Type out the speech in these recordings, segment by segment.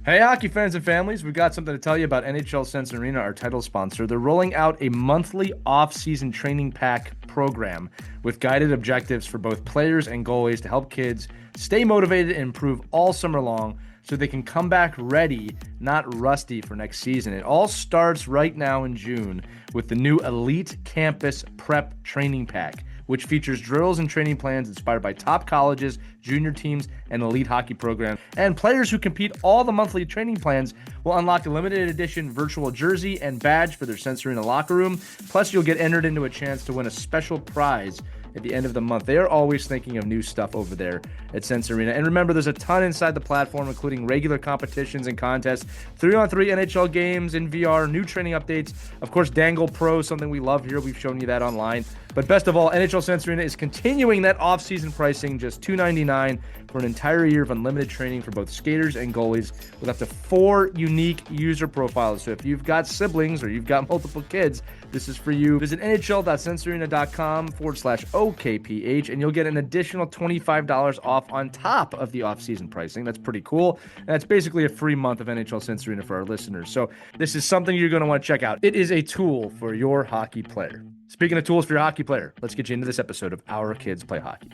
Hey, hockey fans and families, we've got something to tell you about NHL Sense Arena, our title sponsor. They're rolling out a monthly off-season training pack program with guided objectives for both players and goalies to help kids stay motivated and improve all summer long so they can come back ready, not rusty for next season. It all starts right now in June with the new Elite Campus Prep Training Pack, which features drills and training plans inspired by top colleges, junior teams, and elite hockey programs. And players who compete all the monthly training plans will unlock a limited edition virtual jersey and badge for their Sense Arena locker room. Plus, you'll get entered into a chance to win a special prize at the end of the month. They are always thinking of new stuff over there at Sense Arena. And remember, there's a ton inside the platform, including regular competitions and contests, 3-on-3 NHL games in VR, new training updates, of course, Dangle Pro, something we love here. We've shown you that online. But best of all, NHL Sense Arena is continuing that off-season pricing, just $299 for an entire year of unlimited training for both skaters and goalies with up to 4 unique user profiles. So if you've got siblings or you've got multiple kids, this is for you. Visit nhl.sensearena.com/OKPH and you'll get an additional $25 off on top of the off-season pricing. That's pretty cool. And that's basically a free month of NHL Sense Arena for our listeners. So this is something you're going to want to check out. It is a tool for your hockey player. Speaking of tools for your hockey player, let's get you into this episode of Our Kids Play Hockey.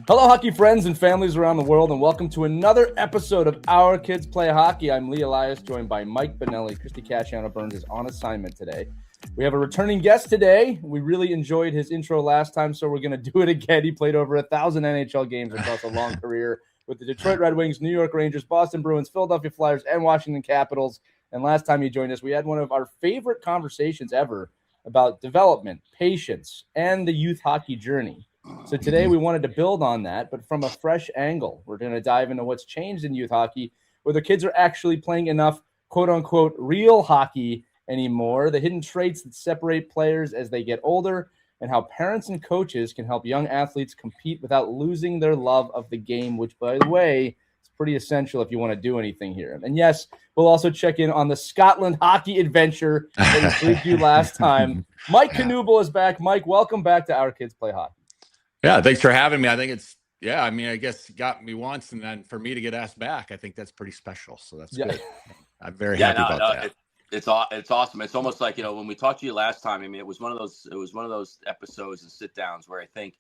Hello, hockey friends and families around the world, and welcome to another episode of Our Kids Play Hockey. I'm Lee Elias, joined by Mike Bonelli. Christy Casciano Burns is on assignment today. We have a returning guest today. We really enjoyed his intro last time, so we're going to do it again. He played over 1,000 NHL games across a long career with the Detroit Red Wings, New York Rangers, Boston Bruins, Philadelphia Flyers, and Washington Capitals. And last time he joined us, we had one of our favorite conversations ever about development, patience, and the youth hockey journey. So today we wanted to build on that, but from a fresh angle. We're going to dive into what's changed in youth hockey, where the kids are actually playing enough quote-unquote real hockey anymore, the hidden traits that separate players as they get older, and how parents and coaches can help young athletes compete without losing their love of the game, which, by the way, is pretty essential if you want to do anything here. And yes, we'll also check in on the Scotland hockey adventure that we previewed last time. Mike Knuble is back. Mike, welcome back to Our Kids Play Hockey. Yeah, thanks for having me. I think I guess you got me once, and then for me to get asked back, I think that's pretty special. So that's good. I'm very happy about that. It's awesome. It's almost like, when we talked to you last time, I mean, it was one of those episodes and sit downs where I think,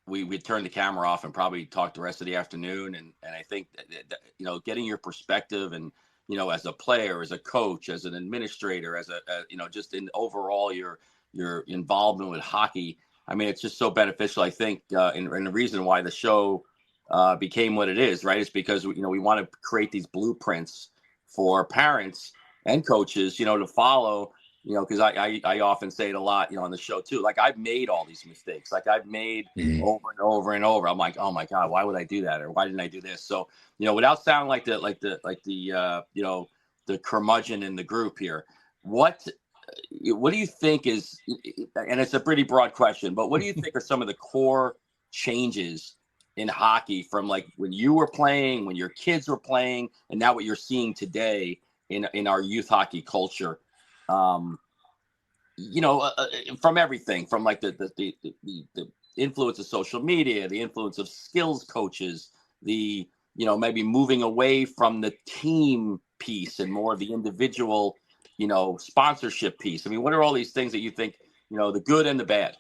we'd turn the camera off and probably talk the rest of the afternoon. And I think that, getting your perspective and, as a player, as a coach, as an administrator, as just in overall your involvement with hockey. I mean, it's just so beneficial, I think, and the reason why the show became what it is, right, is because, we want to create these blueprints for parents and coaches, to follow, because I often say it a lot, on the show too. Like, I've made all these mistakes, like I've made over and over and over. I'm like, oh my God, why would I do that? Or why didn't I do this? So, without sounding like the curmudgeon in the group here, what do you think is, and it's a pretty broad question, but what do you think are some of the core changes in hockey from like when you were playing, when your kids were playing, and now what you're seeing today in our youth hockey culture? From everything from like the influence of social media, the influence of skills coaches, the, maybe moving away from the team piece and more of the individual, sponsorship piece. I mean, what are all these things that you think, the good and the bad?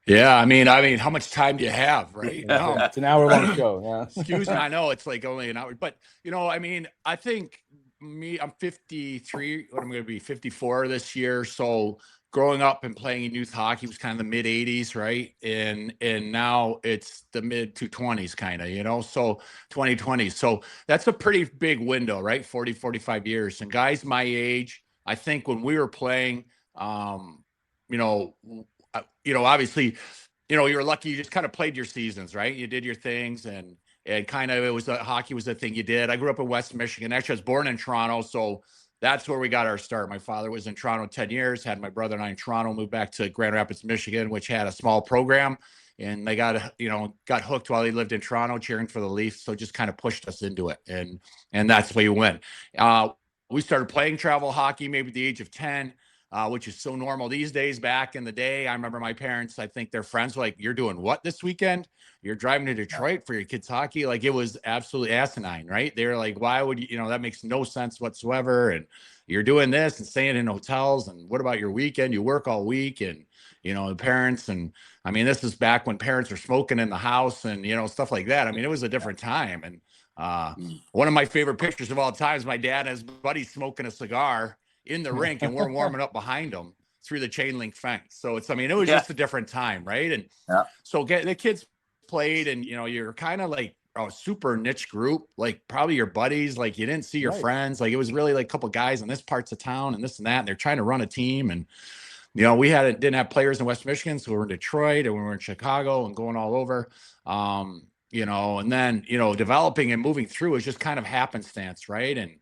Yeah, I mean, how much time do you have, right? It's an hour-long show. Yeah. Excuse me, I know it's like only an hour, but I think I'm 53. What I'm going to be 54 this year. So growing up and playing in youth hockey was kind of the mid 80s, right? And now it's the mid 2020s kind of, so 2020. So that's a pretty big window, right? 40, 45 years. And guys my age, I think when we were playing, obviously, you're lucky you just kind of played your seasons, right? You did your things and kind of hockey was the thing you did. I grew up in West Michigan. Actually, I was born in Toronto, so that's where we got our start. My father was in Toronto 10 years, had my brother and I in Toronto, moved back to Grand Rapids, Michigan, which had a small program. And they got hooked while he lived in Toronto cheering for the Leafs. So just kind of pushed us into it. And that's where we went. We started playing travel hockey maybe at the age of 10. which is so normal these days. Back in the day, I remember my parents, I think their friends were like, "You're doing what this weekend? You're driving to Detroit for your kids' hockey?" Like, it was absolutely asinine, right? They were like, "Why would you, that makes no sense whatsoever. And you're doing this and staying in hotels. And what about your weekend? You work all week." And, the parents, and I mean, this is back when parents were smoking in the house and, stuff like that. I mean, it was a different time. And one of my favorite pictures of all time is my dad and his buddy smoking a cigar in the rink, and we're warming up behind them through the chain link fence. So it was just a different time, right? And so the kids played, and you're kind of like a super niche group, like probably your buddies, like you didn't see your friends, like it was really like a couple guys in this parts of town and this and that, and they're trying to run a team. And we didn't have players in West Michigan, so we were in Detroit and we were in Chicago and going all over. And then developing and moving through is just kind of happenstance, right? And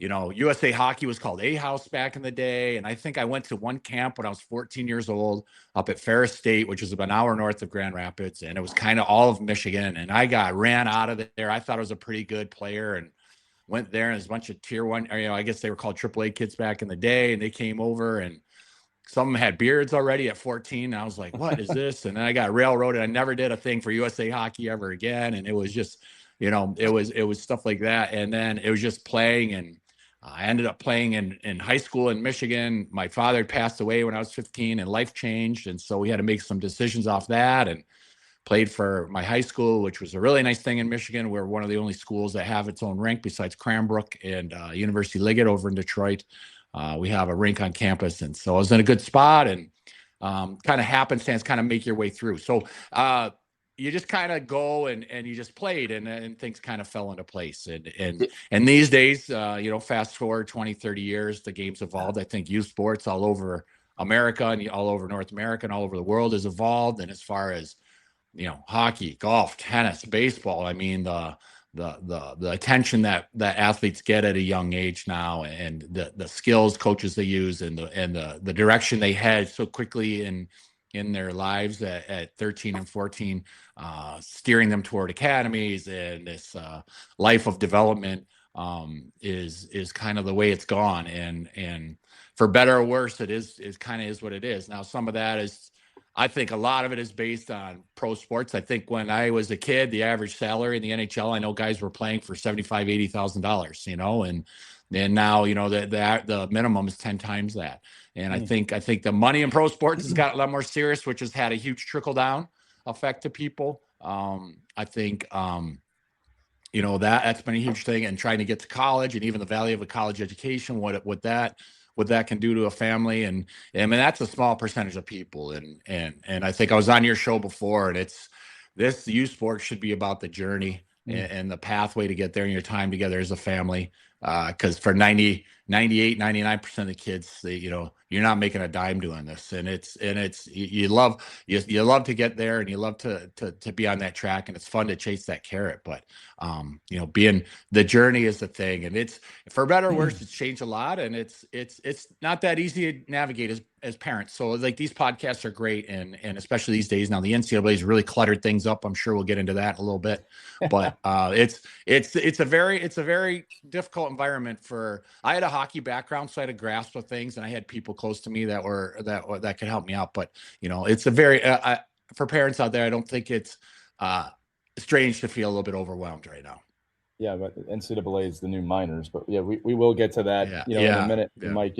USA Hockey was called A-House back in the day. And I think I went to one camp when I was 14 years old up at Ferris State, which is about an hour north of Grand Rapids. And it was kind of all of Michigan. And I got ran out of there. I thought I was a pretty good player and went there. And there's a bunch of tier one, I guess they were called AAA kids back in the day. And they came over, and some of them had beards already at 14. And I was like, what is this? And then I got railroaded. I never did a thing for USA Hockey ever again. And it was just, it was stuff like that. And then it was just playing, and I ended up playing in high school in Michigan. My father had passed away when I was 15, and life changed. And so we had to make some decisions off that, and played for my high school, which was a really nice thing in Michigan. We're one of the only schools that have its own rink besides Cranbrook and University Liggett over in Detroit. We have a rink on campus. And so I was in a good spot, and kind of happenstance, kind of make your way through. So you just kind of go and you just played, and things kind of fell into place. And these days, fast forward 20, 30 years, the game's evolved. I think youth sports all over America and all over North America and all over the world has evolved. And as far as, hockey, golf, tennis, baseball, I mean, the attention that athletes get at a young age now, and the skills coaches they use, and the direction they head so quickly in their lives at 13 and 14, steering them toward academies, and this life of development is kind of the way it's gone. And for better or worse, it is kind of is what it is. Now, some of that is, I think a lot of it is based on pro sports. I think when I was a kid, the average salary in the NHL, I know guys were playing for $75,000, $80,000, and now, the minimum is 10 times that. And I think the money in pro sports has got a lot more serious, which has had a huge trickle down effect to people. I think, that's been a huge thing, and trying to get to college, and even the value of a college education, what that can do to a family. And I mean, that's a small percentage of people. And I think I was on your show before, and this youth sport should be about the journey and the pathway to get there, and your time together as a family. Because for 99% of the kids, you're not making a dime doing this, and you love to get there, and you love to be on that track, and it's fun to chase that carrot. But being the journey is the thing, and it's, for better or worse, it's changed a lot, and it's not that easy to navigate as parents. So like, these podcasts are great, and especially these days now, the NCAA has really cluttered things up. I'm sure we'll get into that in a little bit, but it's a very difficult environment. I had a hockey background, so I had a grasp of things, and I had people close to me that could help me out. But it's a very for parents out there, I don't think it's strange to feel a little bit overwhelmed right now. Yeah, but NCAA is the new minors. But yeah, we will get to that in a minute. Yeah. Mike,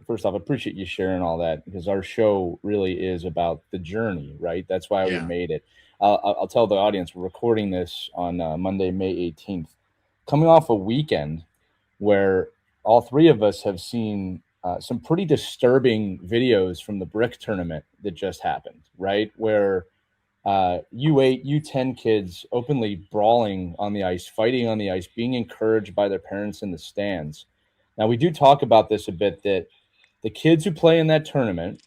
first off, I appreciate you sharing all that, because our show really is about the journey, right? That's why we made it. I'll tell the audience, we're recording this on Monday, May 18th, coming off a weekend where all three of us have seen some pretty disturbing videos from the brick tournament that just happened, right? Where U8, U10 kids openly brawling on the ice, fighting on the ice, being encouraged by their parents in the stands. Now, we do talk about this a bit, that the kids who play in that tournament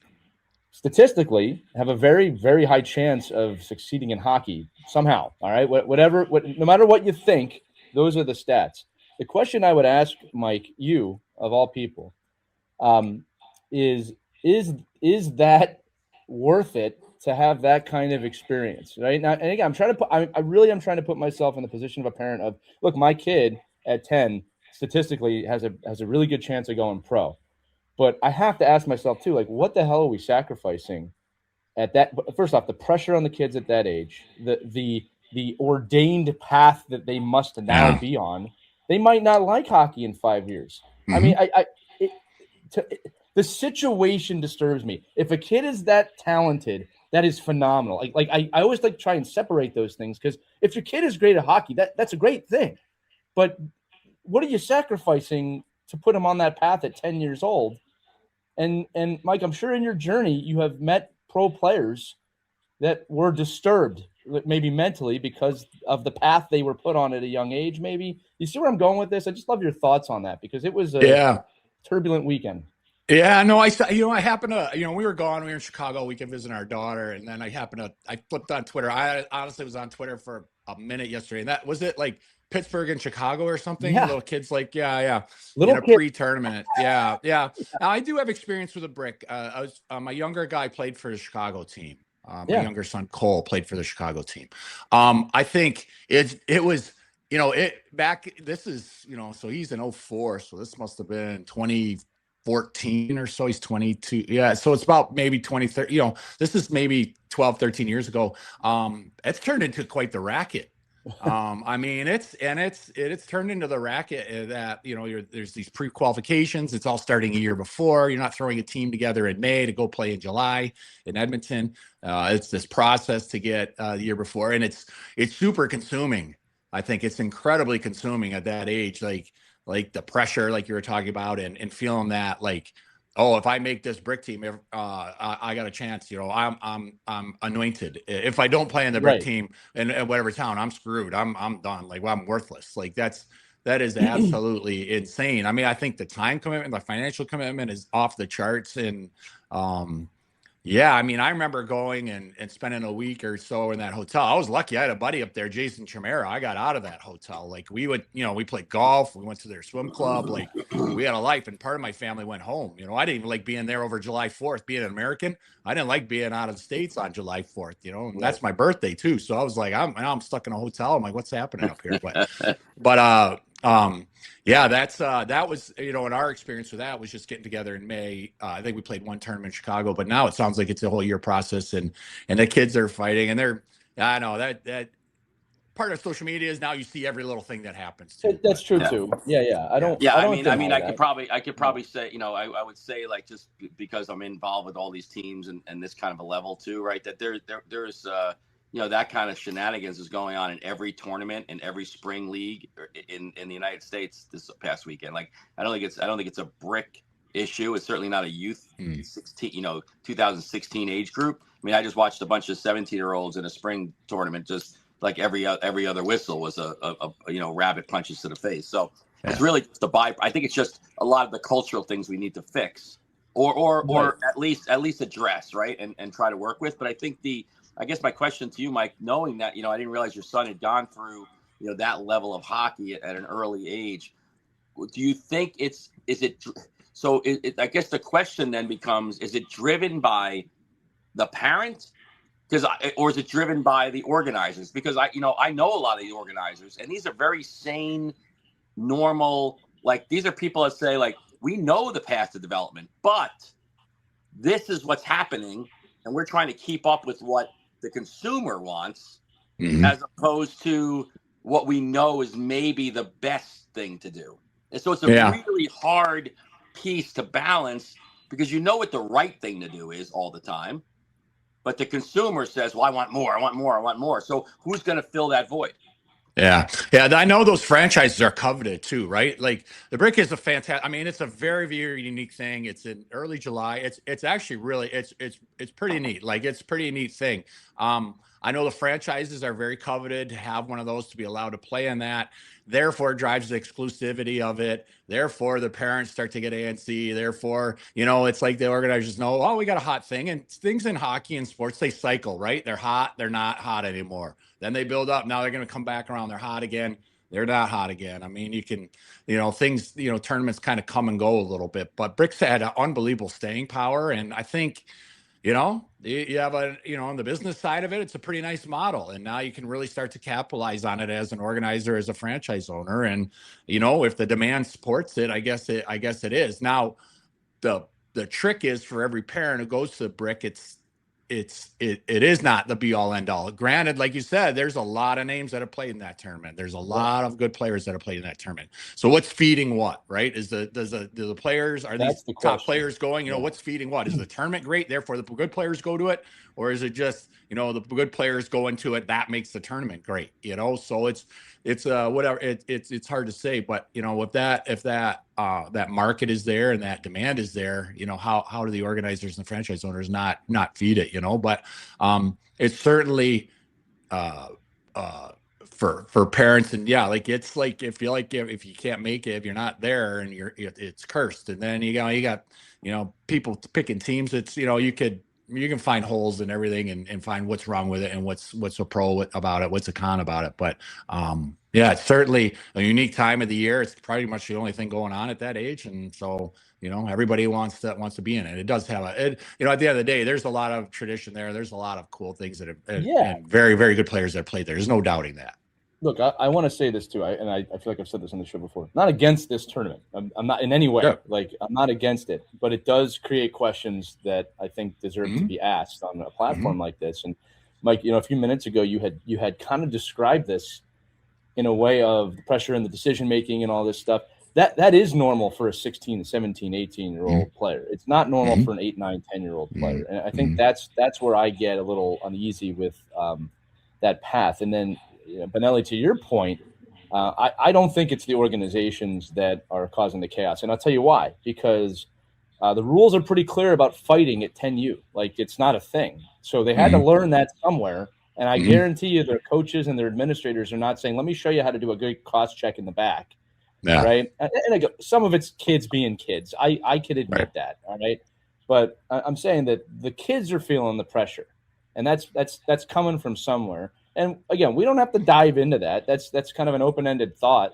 statistically have a very, very high chance of succeeding in hockey somehow. All right. No matter what you think, those are the stats. The question I would ask, Mike, you of all people, is that worth it to have that kind of experience, right? Now, and again, I really am trying to put myself in the position of a parent of, look, my kid at 10 statistically has a really good chance of going pro. But I have to ask myself too, like, what the hell are we sacrificing at that? First off, the pressure on the kids at that age, the ordained path that they must now be on. They might not like hockey in 5 years. I mean, the situation disturbs me. If a kid is that talented, that is phenomenal. I always like to try and separate those things, because if your kid is great at hockey, that's a great thing. But what are you sacrificing to put them on that path at 10 years old? And Mike, I'm sure in your journey you have met pro players that were disturbed, maybe mentally, because of the path they were put on at a young age. Maybe you see where I'm going with this. I just love your thoughts on that, because it was a turbulent weekend. Yeah, no, I happened to, we were in Chicago, we could visit our daughter. And then I flipped on Twitter. I honestly was on Twitter for a minute yesterday. And that was it, like Pittsburgh and Chicago or something. Yeah. Little kids, like, little in a kid. pre-tournament. Yeah. Now I do have experience with a brick. My younger guy played for the Chicago team. My younger son, Cole, played for the Chicago team. I think it was, this is, so he's in 2004. So this must've been 2014 or so. He's 22. Yeah. So it's about maybe 2030, this is maybe 12, 13 years ago. It's turned into quite the racket. I mean, it's turned into the racket that, there's these pre-qualifications. It's all starting a year before. You're not throwing a team together in May to go play in July in Edmonton. It's this process to get the year before. And it's super consuming. I think it's incredibly consuming at that age. Like the pressure, like you were talking about, and feeling that, like, oh, if I make this brick team, I got a chance. I'm anointed. If I don't play in the brick team in whatever town, I'm screwed. I'm done. Like, well, I'm worthless. Like that is absolutely insane. I mean, I think the time commitment, the financial commitment is off the charts. And I mean, I remember going and spending a week or so in that hotel. I was lucky. I had a buddy up there, Jason Chimera. I got out of that hotel. Like, we would, we played golf. We went to their swim club. Like, we had a life. And part of my family went home. I didn't even like being there over July 4th, being an American. I didn't like being out of the States on July 4th, and that's my birthday too. So I was like, I'm stuck in a hotel. I'm like, what's happening up here? That was, in our experience with that was just getting together in May. I think we played one tournament in Chicago, but now it sounds like it's a whole year process, and the kids are fighting, and I know that part of social media is now you see every little thing that happens too. That's true too. Yeah. I mean, I could probably say, I would say, like, just because I'm involved with all these teams and this kind of a level too, right? That there's that kind of shenanigans is going on in every tournament and every spring league in the United States this past weekend. Like, I don't think it's a brick issue. It's certainly not a youth 2016 age group. I mean, I just watched a bunch of 17-year-olds in a spring tournament, just like every other whistle was a rabbit punches to the face. So it's really just I think it's just a lot of the cultural things we need to fix or at least address, right, and try to work with. But I guess my question to you, Mike, knowing that, I didn't realize your son had gone through, that level of hockey at an early age. Do you think I guess the question then becomes, is it driven by the parent? Or is it driven by the organizers? Because I know a lot of the organizers, and these are very sane, normal, like, these are people that say, like, we know the path to development, but this is what's happening, and we're trying to keep up with what the consumer wants, as opposed to what we know is maybe the best thing to do. And so it's a really hard piece to balance, because what the right thing to do is all the time, but the consumer says, well, I want more. So who's going to fill that void? Yeah. I know those franchises are coveted too, right? Like, the brick is a fantastic. I mean, it's a very, very unique thing. It's in early July. It's actually really it's pretty neat. Like, it's a pretty neat thing. I know the franchises are very coveted to have one of those, to be allowed to play in that. Therefore, it drives the exclusivity of it. Therefore, the parents start to get antsy. Therefore, it's like the organizers know, oh, we got a hot thing. And things in hockey and sports, they cycle, right? They're hot. They're not hot anymore. Then they build up. Now they're going to come back around. They're hot again. They're not hot again. I mean, you can, things, tournaments kind of come and go a little bit. But Brick's had an unbelievable staying power. And I think, you have on the business side of it, it's a pretty nice model. And now you can really start to capitalize on it as an organizer, as a franchise owner. And, if the demand supports it, I guess it is. Now, the trick is for every parent who goes to the brick, it is not the be all end all. Granted, like you said, there's a lot of names that have played in that tournament. There's a lot of good players that have played in that tournament. So what's feeding what, right? Do the players, are these top players going, what's feeding what? Is the tournament great, therefore the good players go to it? Or is it just, the good players go into it, that makes the tournament great, so it's whatever. It's hard to say, but if that market is there and that demand is there, how do the organizers and the franchise owners not feed it, but it's certainly for parents, and it's like if you can't make it, if you're not there, and it's cursed. And then you got people picking teams. It's you can find holes in everything and find what's wrong with it and what's a pro about it, what's a con about it. But it's certainly a unique time of the year. It's pretty much the only thing going on at that age, and so everybody wants to be in it. It does have at the end of the day, there's a lot of tradition there. There's a lot of cool things that have and very, very good players that have played there. There's no doubting that. Look, I want to say this too, I feel like I've said this on the show before. Not against this tournament. I'm not in any way. Yeah. I'm not against it, but it does create questions that I think deserve to be asked on a platform like this. And Mike, a few minutes ago, you had kind of described this in a way of the pressure and the decision making and all this stuff. That is normal for a 16, 17, 18-year-old player. It's not normal for an 8, 9, 10-year-old player. And I think that's where I get a little uneasy with that path. And then, Bonelli, to your point, I don't think it's the organizations that are causing the chaos. And I'll tell you why. Because the rules are pretty clear about fighting at 10U. Like, it's not a thing. So they had to learn that somewhere. And I guarantee you their coaches and their administrators are not saying, let me show you how to do a good cost check in the back. Yeah. Right. And again, some of it's kids being kids. I can admit that. All right. But I'm saying that the kids are feeling the pressure. And that's coming from somewhere. And again, we don't have to dive into that. That's kind of an open-ended thought.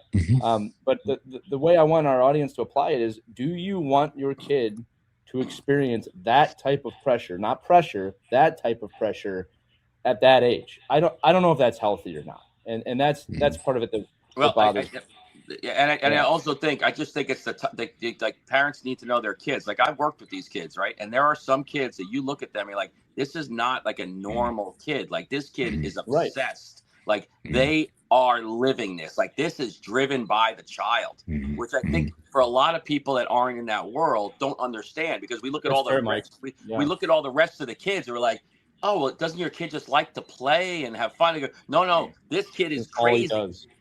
But the way I want our audience to apply it is, do you want your kid to experience that type of pressure, not pressure, that type of pressure at that age? I don't know if that's healthy or not. And that's part of it that bothers me. I also think it's like parents need to know their kids. Like, I've worked with these kids, right? And there are some kids that you look at them and you're like, this is not like a normal kid. Like, this kid is obsessed. Like, they are living this. Like, this is driven by the child, which I think for a lot of people that aren't in that world don't understand, because we look at we look at all the rest of the kids and we're like, oh, well, doesn't your kid just like to play and have fun? And go, no, this kid is crazy.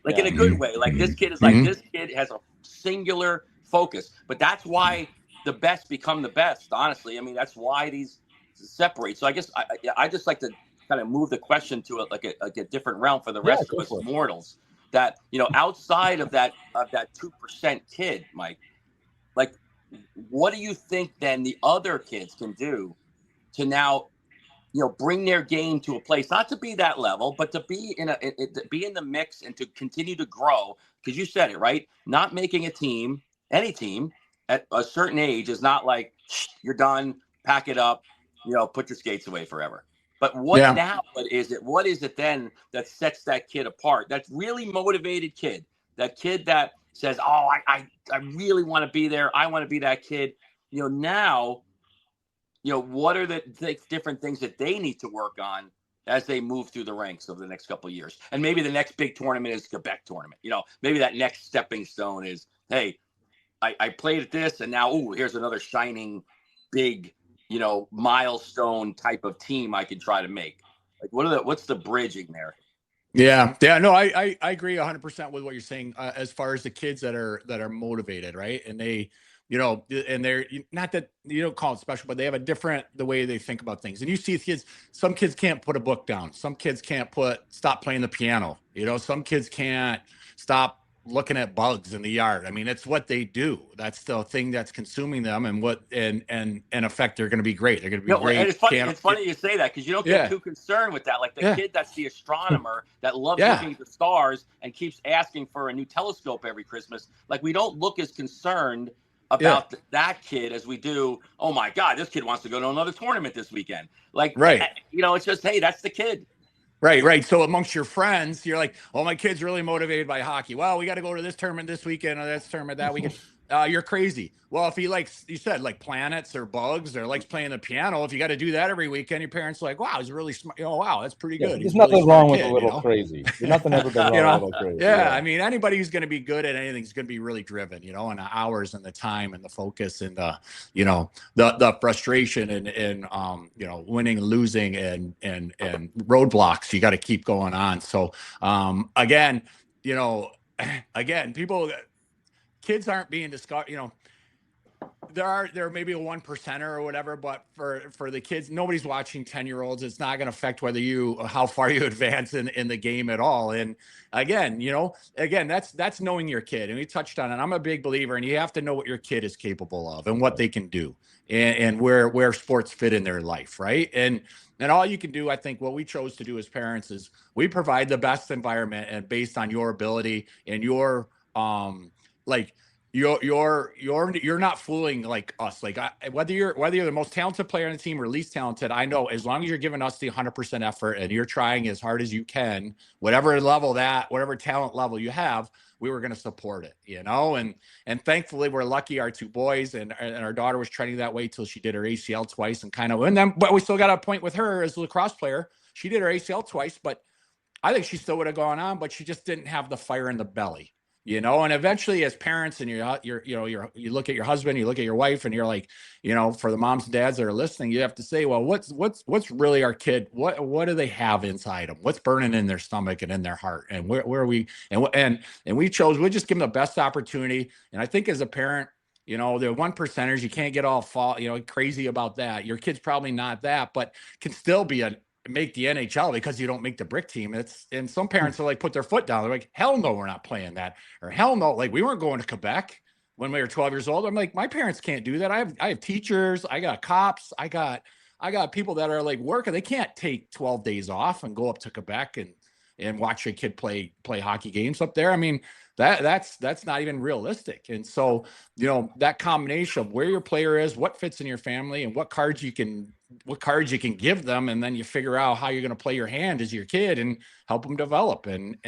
Like, in a good way. Like, this kid is like, this kid has a singular focus. But that's why the best become the best, honestly. I mean, that's why these separate. So I guess I just like to kind of move the question to a different realm for the rest of us mortals. That, outside of that 2% kid, Mike, like, what do you think then the other kids can do to now, bring their game to a place, not to be that level, but to be in the mix and to continue to grow? Because you said it, right? Not making any team at a certain age is not like, you're done, pack it up, put your skates away forever. But what is it? What is it then that sets that kid apart? That really motivated kid, that kid that says, oh, I really want to be there. I want to be that kid. Now, what are the different things that they need to work on as they move through the ranks over the next couple of years? And maybe the next big tournament is Quebec tournament. Maybe that next stepping stone is, hey, I played at this, and now, here's another shining, big, milestone type of team I can try to make. Like, what's the bridging there? Yeah. No, I agree 100% with what you're saying, as far as the kids that are motivated, right? And they, and they're not that you don't call it special, but they have the way they think about things. And you see kids, some kids can't put a book down. Some kids can't stop playing the piano. Some kids can't stop looking at bugs in the yard. I mean, it's what they do. That's the thing that's consuming them, and in effect, they're going to be great. They're going to be great. And it's funny you say that, because you don't get too concerned with that. Like the kid that's the astronomer that loves looking at the stars and keeps asking for a new telescope every Christmas. Like, we don't look as concerned about that kid as we do, oh my God, this kid wants to go to another tournament this weekend. Like, it's just, hey, that's the kid. Right. So amongst your friends, you're like, oh, my kid's really motivated by hockey. Well, we got to go to this tournament this weekend or this tournament that weekend. you're crazy. Well, if he likes, you said like planets or bugs or likes playing the piano, if you got to do that every weekend, your parents are like, wow, he's really smart. Wow, that's pretty good. There's He's nothing really wrong with kid, a little crazy. There's nothing ever been wrong with a little crazy. Yeah, I mean, anybody who's going to be good at anything is going to be really driven, and the hours and the time and the focus and the, the frustration and winning and losing and roadblocks. You got to keep going on. So again, kids aren't being discovered, there may be a 1% or whatever, but for the kids, nobody's watching 10-year-olds. It's not going to affect how far you advance in the game at all. And again, that's knowing your kid. And we touched on it. I'm a big believer, and you have to know what your kid is capable of and what they can do and where sports fit in their life. Right. And all you can do, I think what we chose to do as parents is we provide the best environment and based on your ability and your, you're not fooling like us. Like whether you're the most talented player on the team or least talented, I know as long as you're giving us the 100% effort and you're trying as hard as you can, whatever talent level you have, we were going to support it, and thankfully we're lucky. Our two boys and our daughter was trending that way till she did her ACL twice but we still got a point with her as a lacrosse player. She did her ACL twice, but I think she still would have gone on, but she just didn't have the fire in the belly. And eventually as parents and you look at your husband, you look at your wife and you're like, for the moms and dads that are listening, you have to say, well, what's really our kid? What do they have inside them? What's burning in their stomach and in their heart? And where are we? And we just give them the best opportunity. And I think as a parent, the 1%ers, you can't get all crazy about that. Your kid's probably not that, but can still be make the NHL because you don't make the brick team. And some parents are like, put their foot down. They're like, hell no, we're not playing that. Or hell no, like we weren't going to Quebec when we were 12 years old. I'm like, my parents can't do that. I have teachers, I got cops, I got people that are like working. They can't take 12 days off and go up to Quebec and watch a kid play hockey games up there. I mean, that's not even realistic. And so, that combination of where your player is, what fits in your family, and what cards you can give them, and then you figure out how you're going to play your hand as your kid and help them develop and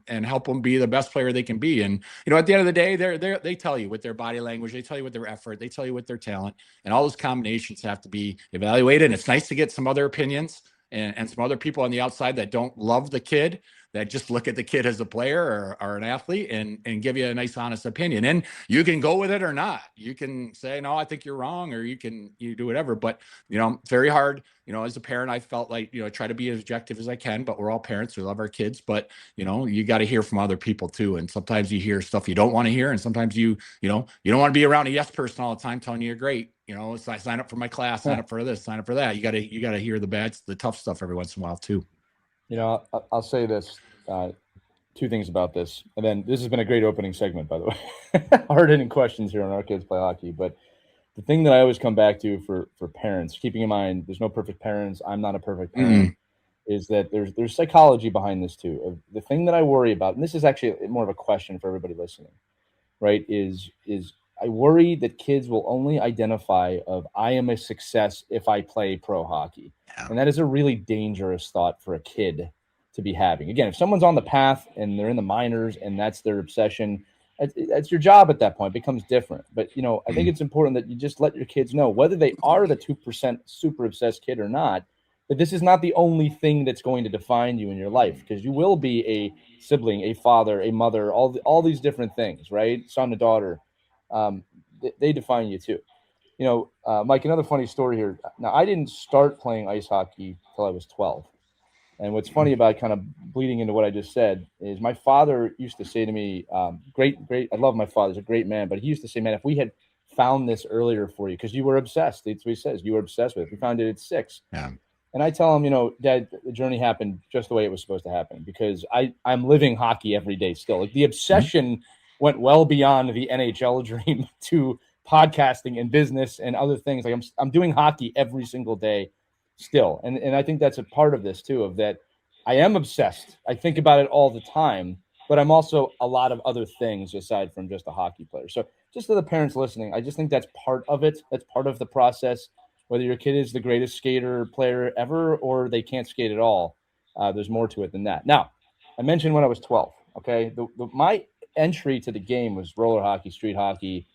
help them be the best player they can be. And at the end of the day, they tell you with their body language, they tell you with their effort, they tell you with their talent, and all those combinations have to be evaluated. And it's nice to get some other opinions and some other people on the outside that don't love the kid, that just look at the kid as a player or an athlete and give you a nice, honest opinion. And you can go with it or not. You can say, no, I think you're wrong, or you do whatever. But, it's very hard. As a parent, I felt like, try to be as objective as I can, but we're all parents. We love our kids, but, you got to hear from other people too. And sometimes you hear stuff you don't want to hear. And sometimes you don't want to be around a yes person all the time telling you you're great. Sign up for my class, sign up for this, sign up for that. You got to hear the tough stuff every once in a while too. I'll say this, two things about this, and then this has been a great opening segment, by the way. Hard-hitting questions here on Our Kids Play Hockey, but the thing that I always come back to for parents, keeping in mind there's no perfect parents, I'm not a perfect parent, is that there's psychology behind this too. The thing that I worry about, and this is actually more of a question for everybody listening, right, is I worry that kids will only identify of I am a success if I play pro hockey. Yeah. And that is a really dangerous thought for a kid to be having. Again, if someone's on the path and they're in the minors and that's their obsession, that's your job at that point. It becomes different. But, I think it's important that you just let your kids know, whether they are the 2% super obsessed kid or not, that this is not the only thing that's going to define you in your life, because you will be a sibling, a father, a mother, all these different things, right? Son, a daughter. They define you too. Mike, another funny story here. Now, I didn't start playing ice hockey till I was 12. And what's funny about kind of bleeding into what I just said is my father used to say to me, great, I love my father, he's a great man, but he used to say, man, if we had found this earlier for you, because you were obsessed, that's what he says, you were obsessed with it. We found it at 6. Yeah. And I tell him, Dad, the journey happened just the way it was supposed to happen, because I'm living hockey every day still. Like the obsession went well beyond the NHL dream to podcasting and business and other things. Like I'm doing hockey every single day still. And I think that's a part of this too, of that I am obsessed. I think about it all the time, but I'm also a lot of other things aside from just a hockey player. So just to the parents listening, I just think that's part of it. That's part of the process. Whether your kid is the greatest skater player ever, or they can't skate at all, there's more to it than that. Now, I mentioned when I was 12, okay? entry to the game was roller hockey, street hockey.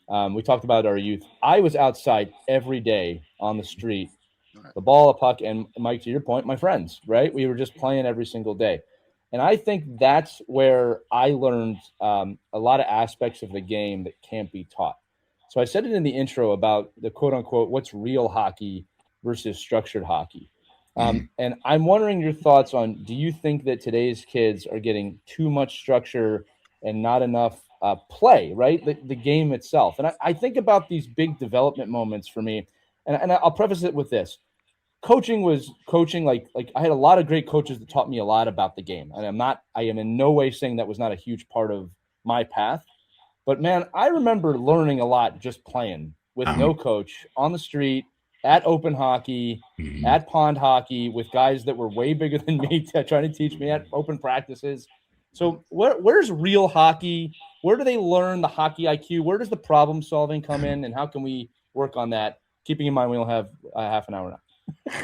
We talked about our youth. I was outside every day on the street, the ball, a puck, and Mike, to your point, my friends, right? We were just playing every single day. And I think that's where I learned a lot of aspects of the game that can't be taught. So I said it in the intro about the quote unquote, what's real hockey versus structured hockey. And I'm wondering your thoughts on, do you think that today's kids are getting too much structure and not enough play, right? The game itself. And I think about these big development moments for me. And I'll preface it with this. Coaching was coaching. Like I had a lot of great coaches that taught me a lot about the game. And I am in no way saying that was not a huge part of my path. But man, I remember learning a lot just playing with no coach on the street, at open hockey, at pond hockey, with guys that were way bigger than me trying to teach me at open practices. So where's real hockey? Where do they learn the hockey IQ? Where does the problem solving come in? And how can we work on that? Keeping in mind we only have half an hour now.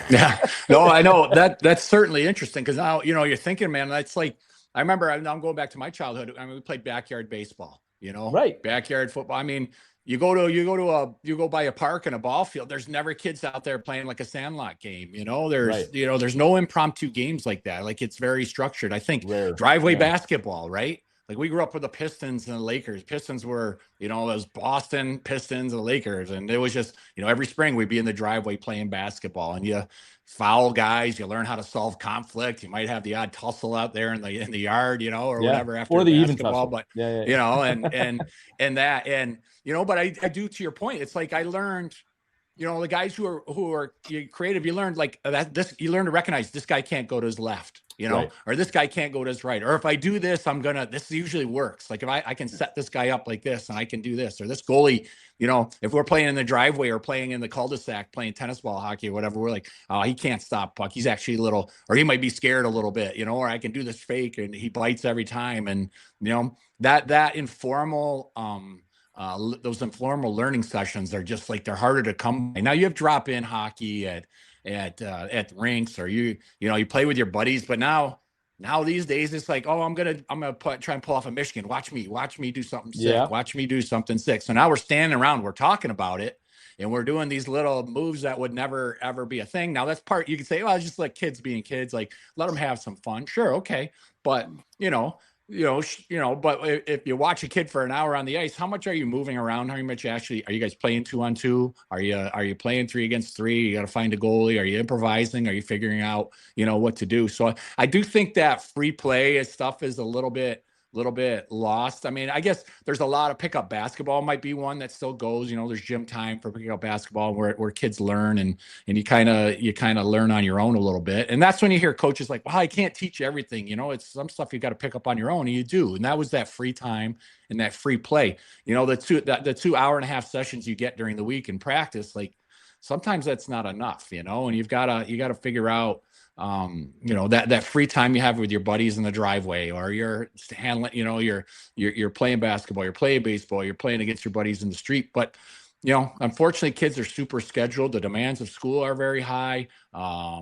Yeah, no, I know that's certainly interesting because now, you're thinking, man, that's like, I remember I'm going back to my childhood. I mean, we played backyard baseball, right. Backyard football. I mean, you go by a park and a ball field. There's never kids out there playing like a sandlot game. There's no impromptu games like that. Like it's very structured. I think driveway basketball, right? Like we grew up with the Pistons and the Lakers. Pistons were, those Boston Pistons and the Lakers. And it was just, every spring we'd be in the driveway playing basketball and you foul guys, you learn how to solve conflict. You might have the odd tussle out there in the yard, or whatever after the basketball, but and that, but I do, to your point, it's like I learned, the guys who are creative, you learned like that, you learn to recognize this guy can't go to his left, or this guy can't go to his right. Or if I do this, this usually works. Like if I can set this guy up like this and I can do this, or this goalie, if we're playing in the driveway or playing in the cul-de-sac, playing tennis ball hockey or whatever, we're like, oh, he can't stop puck. He's actually a little, or he might be scared a little bit, or I can do this fake and he bites every time. And, that informal, those informal learning sessions are just like, they're harder to come by. Now you have drop-in hockey at rinks, or you play with your buddies, but now these days it's like, oh, I'm gonna try and pull off a Michigan. Watch me do something sick. Yeah. Watch me do something sick. So now we're standing around, we're talking about it, and we're doing these little moves that would never ever be a thing. Now that's part, you can say, well, just like kids being kids, like let them have some fun. Sure, okay, but but if you watch a kid for an hour on the ice, how much are you moving around? How much actually are you guys playing 2-on-2? Are you playing 3-against-3? You got to find a goalie. Are you improvising? Are you figuring out, what to do? So I do think that free play stuff is a little bit lost. I mean, I guess there's a lot of pickup basketball might be one that still goes, there's gym time for pickup basketball where kids learn and you kind of learn on your own a little bit. And that's when you hear coaches like, well, I can't teach you everything. It's some stuff you got to pick up on your own, and you do. And that was that free time and that free play, the 2 hour-and-a-half sessions you get during the week in practice, like sometimes that's not enough, and you got to figure out, that free time you have with your buddies in the driveway, or you're handling, you're playing basketball, you're playing baseball, you're playing against your buddies in the street. But, unfortunately kids are super scheduled. The demands of school are very high.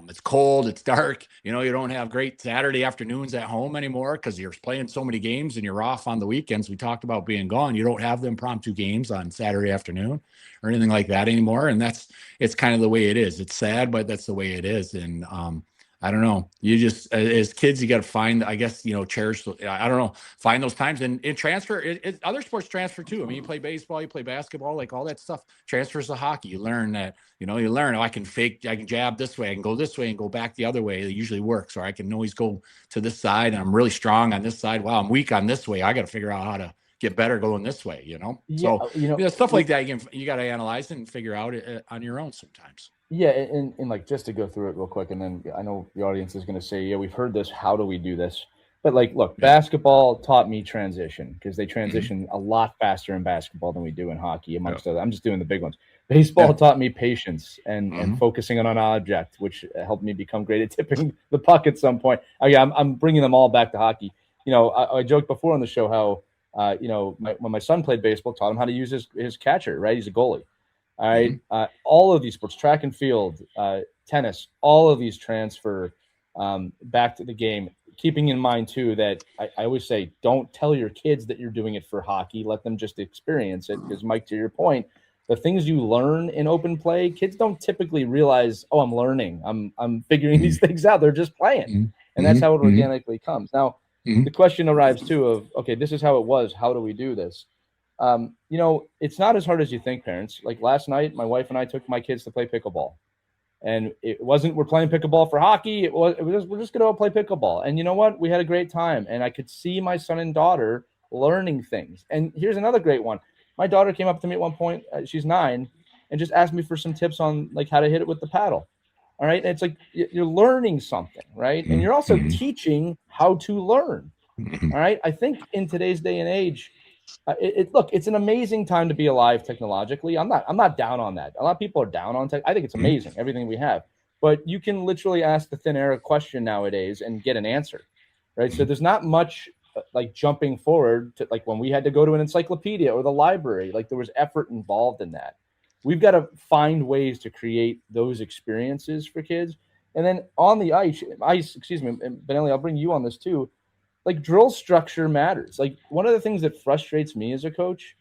It's cold, it's dark, you don't have great Saturday afternoons at home anymore because you're playing so many games and you're off on the weekends. We talked about being gone. You don't have the impromptu games on Saturday afternoon or anything like that anymore. And it's kind of the way it is. It's sad, but that's the way it is. And, I don't know. You just, as kids, you got to find, I guess, cherish, I don't know, find those times and transfer. Other sports transfer too. I mean, you play baseball, you play basketball, like all that stuff transfers to hockey. You learn that, I can jab this way, I can go this way and go back the other way. It usually works. Or I can always go to this side and I'm really strong on this side. Wow, I'm weak on this way. I got to figure out how to get better going this way, So, stuff like that, you got to analyze and figure out it on your own sometimes. Yeah, and like just to go through it real quick, and then I know the audience is going to say, yeah, we've heard this. How do we do this? But like, look, basketball taught me transition because they transition a lot faster in basketball than we do in hockey, amongst other. I'm just doing the big ones. Baseball taught me patience and focusing on an object, which helped me become great at tipping the puck at some point. I'm bringing them all back to hockey. I joked before on the show how, when my son played baseball, taught him how to use his catcher, right? He's a goalie. All right. All of these sports, track and field, tennis, all of these transfer back to the game. keeping in mind too that I always say, don't tell your kids that you're doing it for hockey. Let them just experience it. Because Mike, to your point, the things you learn in open play, kids don't typically realize, oh, I'm learning. I'm figuring these things out. They're just playing. And that's how it organically comes. Now, the question arrives too of, okay, this is how it was. How do we do this? It's not as hard as you think, parents. Like last night, my wife and I took my kids to play pickleball. And it wasn't, we're playing pickleball for hockey. It was we're just going to go play pickleball. And you know what? We had a great time. And I could see my son and daughter learning things. And here's another great one. My daughter came up to me at one point, she's 9, and just asked me for some tips on like how to hit it with the paddle. All right. And it's like you're learning something, right? And you're also teaching how to learn. All right. I think in today's day and age, look, it's an amazing time to be alive technologically. I'm not down on that. A lot of people are down on tech. I think it's amazing, everything we have. But you can literally ask the thin air a question nowadays and get an answer, right? So there's not much like jumping forward to like when we had to go to an encyclopedia or the library. Like there was effort involved in that. We've got to find ways to create those experiences for kids. And then on the ice, Bonelli, I'll bring you on this too. Like drill structure matters. Like one of the things that frustrates me as a coach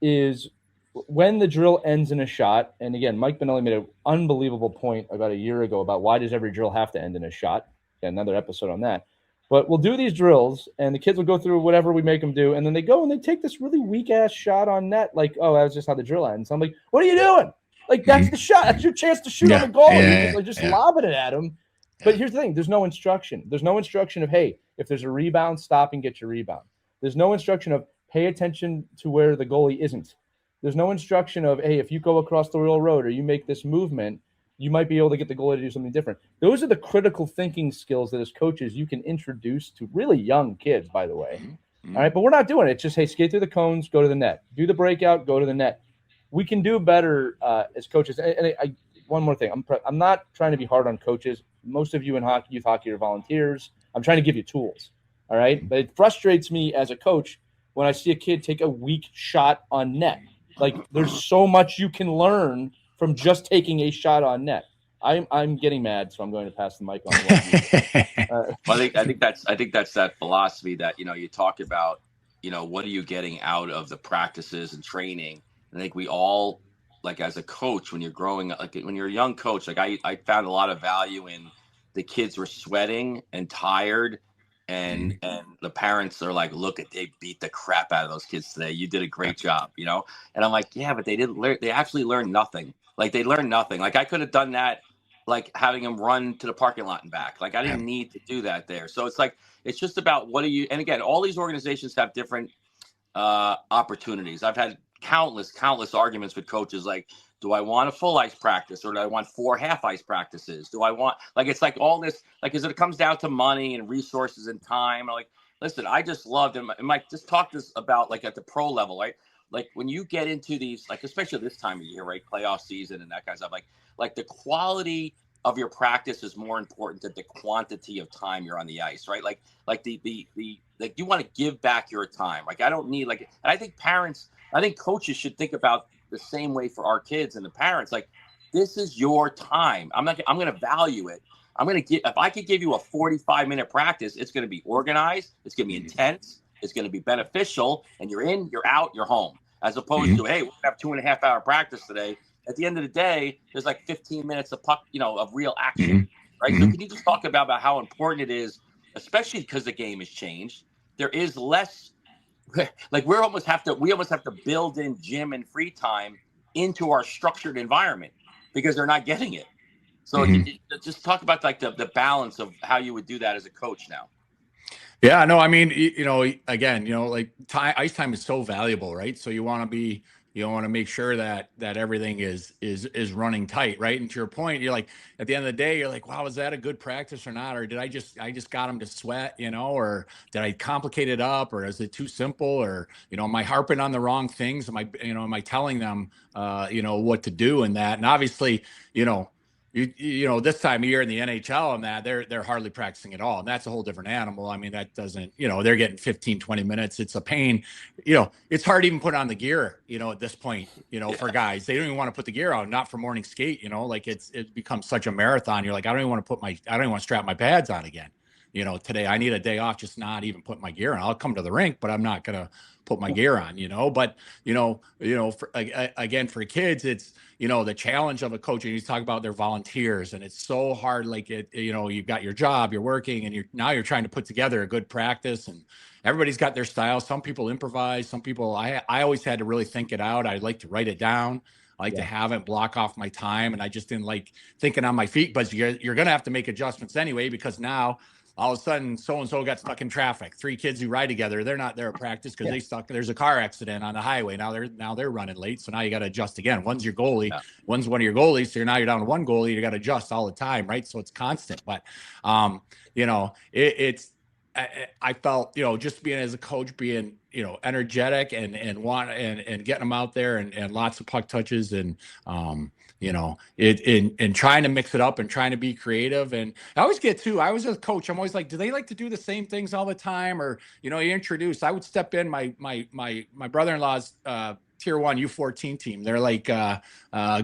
is when the drill ends in a shot. And again, Mike Bonelli made an unbelievable point about a year ago about why does every drill have to end in a shot? Got another episode on that. But we'll do these drills and the kids will go through whatever we make them do. And then they go and they take this really weak ass shot on net. Like, oh, that was just how the drill ends. I'm like, what are you doing? Like, that's the shot. That's your chance to shoot on the goal. You're just lobbing it at him. But here's the thing. There's no instruction. There's no instruction of, hey, if there's a rebound, stop and get your rebound. There's no instruction of pay attention to where the goalie isn't. There's no instruction of, hey, if you go across the real road or you make this movement, you might be able to get the goalie to do something different. Those are the critical thinking skills that as coaches you can introduce to really young kids, by the way. All right, but we're not doing it. It's just, hey, skate through the cones, go to the net. Do the breakout, go to the net. We can do better as coaches. And one more thing. I'm not trying to be hard on coaches. Most of you in hockey, youth hockey, are volunteers. I'm trying to give you tools, all right? But it frustrates me as a coach when I see a kid take a weak shot on net. Like, there's so much you can learn from just taking a shot on net. I'm getting mad, so I'm going to pass the mic on. Well, I think that's that philosophy that you talk about. What are you getting out of the practices and training? And I think we all, like as a coach, when you're growing up, like when you're a young coach, like I found a lot of value in the kids were sweating and tired, and the parents are like, look, they beat the crap out of those kids today. You did a great job, And I'm like, yeah, but they didn't learn. They actually learned nothing. Like they learned nothing. Like I could have done that, like having them run to the parking lot and back. Like I didn't need to do that there. So it's like, it's just about what are you, and again, all these organizations have different opportunities. I've had countless arguments with coaches. Like, do I want a full ice practice or do I want 4 half ice practices? Do I want, like, it's like all this, like, because it comes down to money and resources and time. Like, listen, I just loved, and Mike just talked this about like at the pro level, right? Like when you get into these, like, especially this time of year, right? Playoff season and that kind of stuff, like the quality of your practice is more important than the quantity of time you're on the ice, right? Like the like you want to give back your time. Like I don't need and I think coaches should think about the same way for our kids and the parents. Like, this is your time. I'm going to value it. If I could give you a 45-minute practice, it's going to be organized. It's going to be intense. It's going to be beneficial. And you're in, you're out, you're home. As opposed to, hey, we're going to have 2.5 hour practice today. At the end of the day, there's like 15 minutes of puck, of real action, right? So can you just talk about how important it is, especially because the game has changed? There is less. Like we almost have to build in gym and free time into our structured environment because they're not getting it. So just talk about like the balance of how you would do that as a coach now. Yeah, no, I mean, again, like ice time is so valuable, right? So you want to make sure that everything is running tight, right? And to your point, you're like, at the end of the day, you're like, wow, was that a good practice or not? Or did I just got them to sweat, or did I complicate it up, or is it too simple? Or, am I harping on the wrong things? Am I telling them, what to do in that? And obviously, this time of year in the NHL and that they're hardly practicing at all. And that's a whole different animal. I mean, that doesn't, they're getting 15, 20 minutes. It's a pain. It's hard to even put on the gear, at this point, for guys. They don't even want to put the gear on, not for morning skate, like it becomes such a marathon. You're like, I don't even want to strap my pads on again. today I need a day off, just not even put my gear on. I'll come to the rink, but I'm not going to put my gear on, but, again, for kids, it's, the challenge of a coach, and you talk about their volunteers, and it's so hard. Like you've got your job, you're working, and you're trying to put together a good practice, and everybody's got their style. Some people improvise, some people, I always had to really think it out. I like to write it down. I like to have it, block off my time. And I just didn't like thinking on my feet, but you're going to have to make adjustments anyway, because now all of a sudden so-and-so got stuck in traffic. 3 kids who ride together, they're not there at practice because they stuck. There's a car accident on the highway. Now they're running late. So now you got to adjust again. One's your goalie, one's one of your goalies. So you're down to one goalie. You got to adjust all the time. Right. So it's constant, but I felt, just being as a coach, being, energetic and getting them out there and lots of puck touches and, and trying to mix it up and trying to be creative. And I always I was a coach. I'm always like, do they like to do the same things all the time? Or, you introduce, I would step in my brother-in-law's tier 1 U14 team. They're like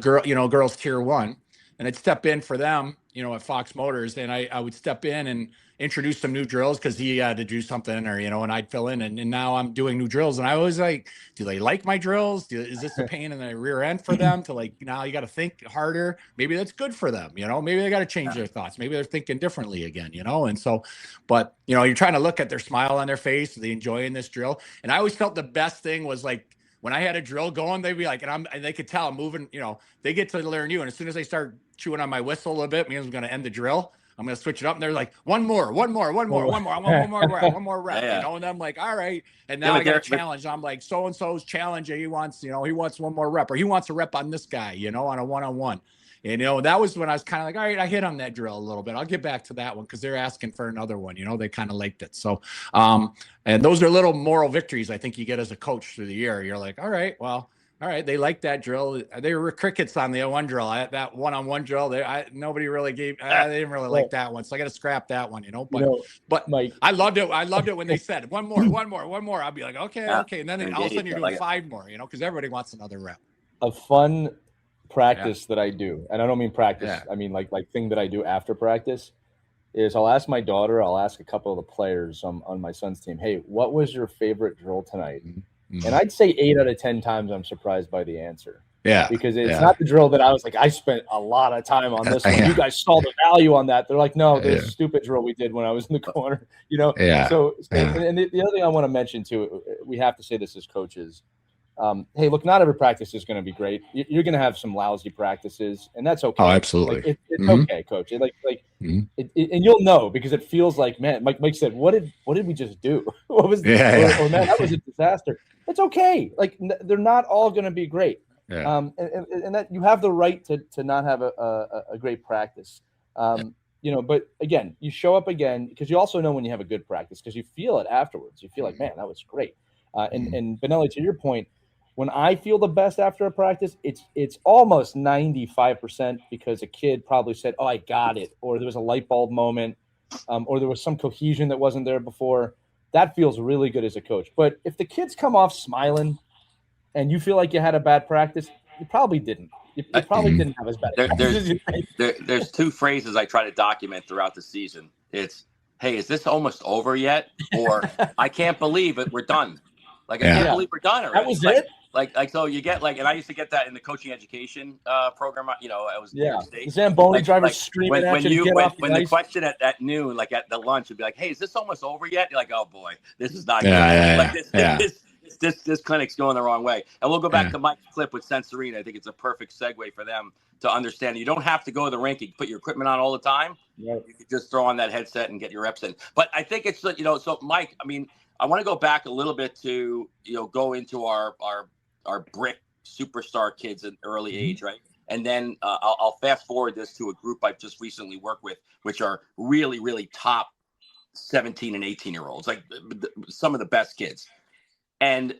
girls tier 1. And I'd step in for them, at Fox Motors, and I would step in and introduce some new drills because he had to do something, or, and I'd fill in. And now I'm doing new drills. And I was like, do they like my drills? Is this a pain in the rear end for them to now you got to think harder? Maybe that's good for them. Maybe they got to change their thoughts. Maybe they're thinking differently again, And so, but, you're trying to look at their smile on their face. Are they enjoying this drill? And I always felt the best thing was like, when I had a drill going, they'd be like, and they could tell I'm moving, they get to learn you. And as soon as they start chewing on my whistle a little bit, means I'm going to end the drill. I'm going to switch it up. And they're like, one more rep. And I'm like, all right. And now I got a challenge. I'm like, so-and-so's challenging. He wants one more rep, or he wants a rep on this guy, on a one-on-one. And, that was when I was kind of like, all right, I hit on that drill a little bit. I'll get back to that one because they're asking for another one. They kind of liked it. So, and those are little moral victories I think you get as a coach through the year. You're like, all right, they liked that drill. They were crickets on the one drill. That one-on-one drill, nobody really gave. They didn't really like that one, so I got to scrap that one. But Mike, I loved it. I loved it when they said one more. I'd be like, okay. And then all of a sudden you're doing 5 more. Because everybody wants another rep. A fun practice that I do, and I don't mean practice. I mean like thing that I do after practice is I'll ask my daughter. I'll ask a couple of the players on my son's team. Hey, what was your favorite drill tonight? Mm-hmm. And I'd say 8 out of 10 times I'm surprised by the answer. Yeah. Because it's not the drill that I was like, I spent a lot of time on this one. You guys saw the value on that. They're like, no, this stupid drill we did when I was in the corner, Yeah. So and the other thing I want to mention too, we have to say this as coaches. Hey, look, not every practice is going to be great. You're going to have some lousy practices, and that's okay. Oh, absolutely. It's okay, coach. And you'll know because it feels like, man, Mike said, what did we just do? What was or man, that was a disaster. It's okay. Like they're not all going to be great. Yeah. And that you have the right to not have a great practice. But again, you show up again because you also know when you have a good practice because you feel it afterwards. You feel like, man, that was great. And Bonelli, to your point, when I feel the best after a practice, it's almost 95% because a kid probably said, oh, I got it, or there was a light bulb moment, or there was some cohesion that wasn't there before. That feels really good as a coach. But if the kids come off smiling and you feel like you had a bad practice, you probably didn't. You probably didn't have as bad. There's 2 phrases I try to document throughout the season. It's, hey, is this almost over yet? Or I can't believe it. We're done. Like, I can't believe we're done already. That was it? Like, so you get and I used to get that in the coaching education program. I was New York State. Zamboni driver screaming at you to get off when the question at noon, like at the lunch, would be like, hey, is this almost over yet? You're like, oh boy, this is not good. This clinic's going the wrong way. And we'll go back to Mike's clip with Sensorina. I think it's a perfect segue for them to understand. You don't have to go to the rink and put your equipment on all the time. Yep. You can just throw on that headset and get your reps in. But I think it's, so Mike, I mean, I want to go back a little bit to, go into our brick superstar kids at early age, right? And then I'll fast forward this to a group I've just recently worked with, which are really, really top 17 and 18-year-olds, like some of the best kids. And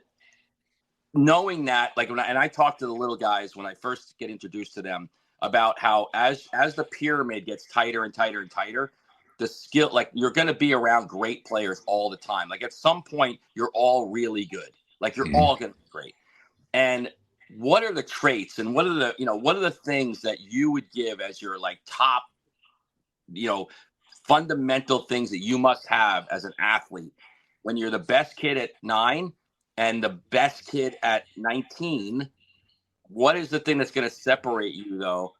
knowing that, I talk to the little guys when I first get introduced to them about how as the pyramid gets tighter and tighter and tighter, the skill, you're going to be around great players all the time. Like at some point, you're all really good. Like you're all going to be great. And what are the traits and what are the things that you would give as your top, fundamental things that you must have as an athlete when you're the best kid at 9 and the best kid at 19. What is the thing that's going to separate you though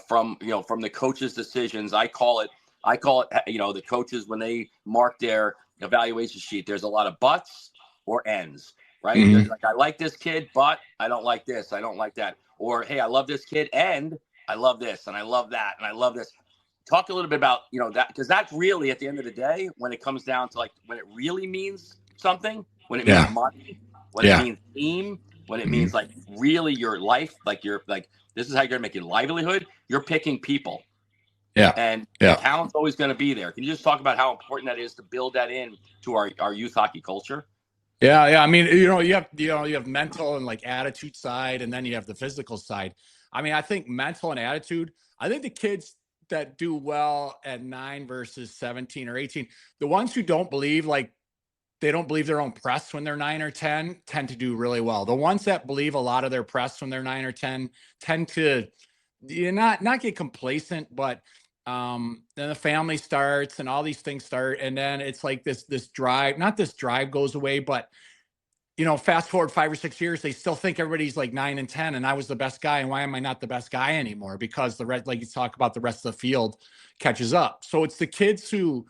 from the coach's decisions? I call it the coaches when they mark their evaluation sheet, there's a lot of buts or ends, right? Mm-hmm. There's like, I like this kid, but I don't like this, I don't like that. Or hey, I love this kid and I love this and I love that and I love this. Talk a little bit about that, because that's really at the end of the day when it comes down to like when it really means something, when it means money, when it means team, when it means like really your life, like you're like this is how you're gonna make your livelihood. You're picking people. And the talent's always going to be there. Can you just talk about how important that is to build that in to our youth hockey culture? Yeah. I mean, you have mental and like attitude side, and then you have the physical side. I mean, I think mental and attitude, I think the kids that do well at 9 versus 17 or 18, the ones who don't believe, like they don't believe their own press when they're 9 or 10 tend to do really well. The ones that believe a lot of their press when they're 9 or 10 tend to not get complacent, but then the family starts and all these things start. And then it's like this drive, not this drive goes away, but fast forward 5 or 6 years, they still think everybody's like 9 and 10 and I was the best guy. And why am I not the best guy anymore? Because like you talk about, the rest of the field catches up. So it's the kids who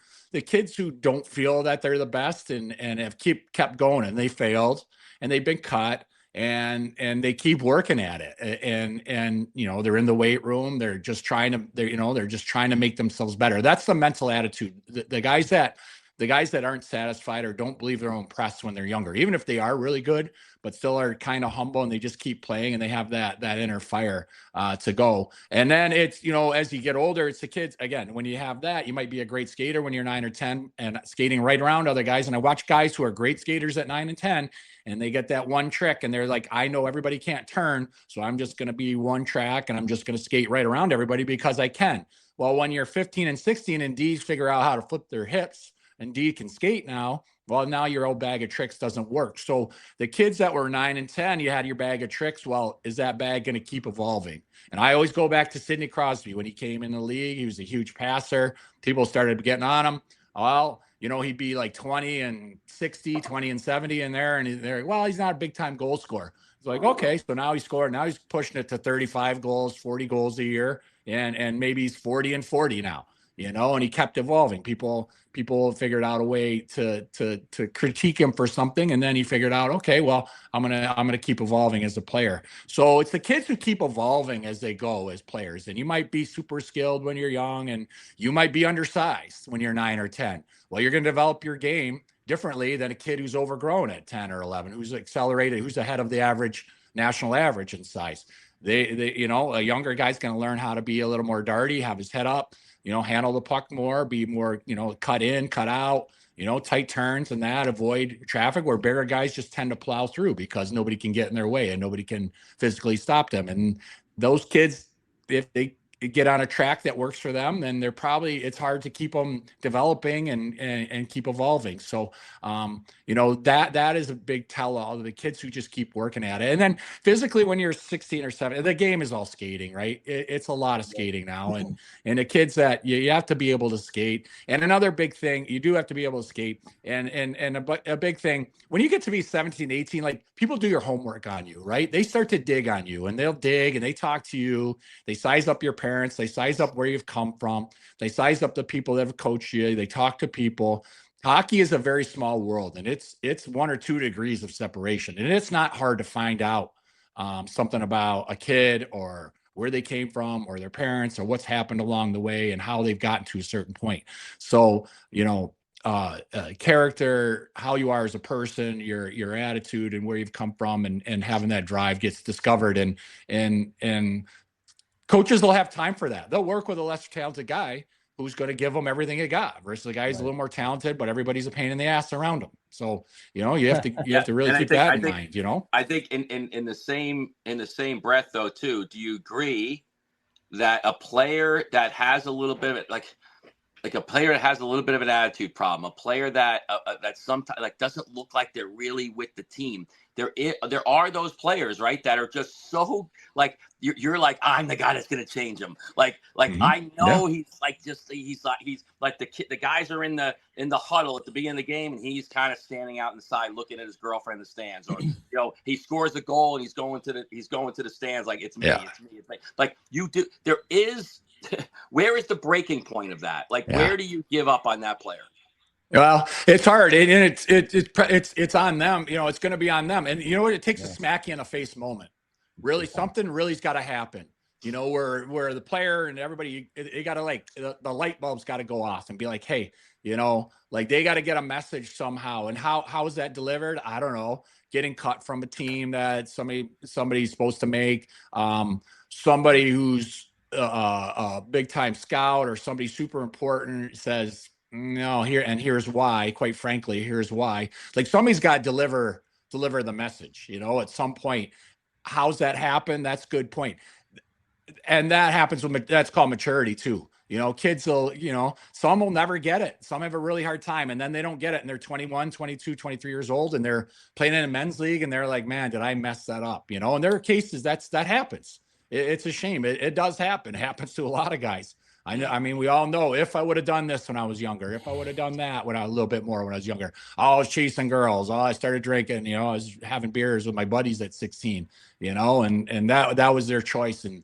don't feel that they're the best and have kept going, and they failed and they've been cut and they keep working at it. And they're in the weight room. They're just trying to make themselves better. That's the mental attitude. The guys that aren't satisfied or don't believe their own press when they're younger, even if they are really good, but still are kind of humble and they just keep playing and they have that inner fire to go. And then it's, as you get older, it's the kids. Again, when you have that, you might be a great skater when you're 9 or 10 and skating right around other guys. And I watch guys who are great skaters at 9 and 10 and they get that one trick and they're like, I know everybody can't turn, so I'm just going to be one track and I'm just going to skate right around everybody because I can. Well, when you're 15 and 16 and D's figure out how to flip their hips, and D can skate now, well, now your old bag of tricks doesn't work. So the kids that were 9 and 10, you had your bag of tricks. Well, is that bag going to keep evolving? And I always go back to Sidney Crosby. When he came in the league, he was a huge passer. People started getting on him. Well, he'd be like 20 and 60, 20 and 70 in there. And they're like, well, he's not a big time goal scorer. It's like, okay, so now he's scored. Now he's pushing it to 35 goals, 40 goals a year. And maybe he's 40 and 40 now. And he kept evolving. People figured out a way to critique him for something, and then he figured out, okay, well, I'm gonna keep evolving as a player. So it's the kids who keep evolving as they go as players. And you might be super skilled when you're young, and you might be undersized when you're 9 or 10. Well, you're gonna develop your game differently than a kid who's overgrown at 10 or 11, who's accelerated, who's ahead of the national average in size. A younger guy's gonna learn how to be a little more darty, have his head up, handle the puck more, be more, cut in, cut out, tight turns and that, avoid traffic, where bigger guys just tend to plow through because nobody can get in their way and nobody can physically stop them. And those kids, if they get on a track that works for them, then it's hard to keep them developing and keep evolving. So, that is a big tell-all to the kids who just keep working at it. And then physically, when you're 16 or 17, the game is all skating, right? It's a lot of skating now. And the kids that you have to be able to skate. And another big thing, you do have to be able to skate. And a big thing, when you get to be 17, 18, like people do your homework on you, right? They start to dig on you and they'll dig and they talk to you. They size up your parents. They size up where you've come from. They size up the people that have coached you. They talk to people. Hockey is a very small world, and it's 1 or 2 degrees of separation. And it's not hard to find out something about a kid or where they came from or their parents or what's happened along the way and how they've gotten to a certain point. So, character, how you are as a person, your attitude and where you've come from and having that drive gets discovered. And coaches will have time for that. They'll work with a less talented guy who's going to give them everything they got versus the guy who's a little more talented, but everybody's a pain in the ass around them. So, you have to really keep that in mind, I think in the same breath though, too, do you agree that a player that has a little bit of it, like a player that has a little bit of an attitude problem, a player that sometimes like doesn't look like they're really with the team, there are those players, right, that are just so like you're like, I'm the guy that's going to change him. Like I know he's like the guys are in the huddle at the beginning of the game, and he's kind of standing out in the side looking at his girlfriend in the stands, or he scores a goal and he's going to the stands like it's me, it's me. Like you do. There is where is the breaking point of that? Like where do you give up on that player? Well, it's hard, and it's on them. It's going to be on them. And you know what? It takes a smack you in the face moment. Really, something really's got to happen. Where the player and everybody, it got to like the light bulb's got to go off and be like, hey, like they got to get a message somehow. And how is that delivered? I don't know. Getting cut from a team that somebody's supposed to make. Somebody who's a big time scout or somebody super important says, no, here's why. Quite frankly, here's why. Like somebody's got to deliver the message. At some point. How's that happen? That's a good point. And that happens that's called maturity too. Kids will, some will never get it. Some have a really hard time, and then they don't get it. And they're 21, 22, 23 years old, and they're playing in a men's league, and they're like, man, did I mess that up? And there are cases that happens. It's a shame. It does happen. It happens to a lot of guys. I mean, we all know if I would have done this when I was younger, if I would have done that when I was a little bit more when I was younger, I was chasing girls. I started drinking, I was having beers with my buddies at 16, and that was their choice and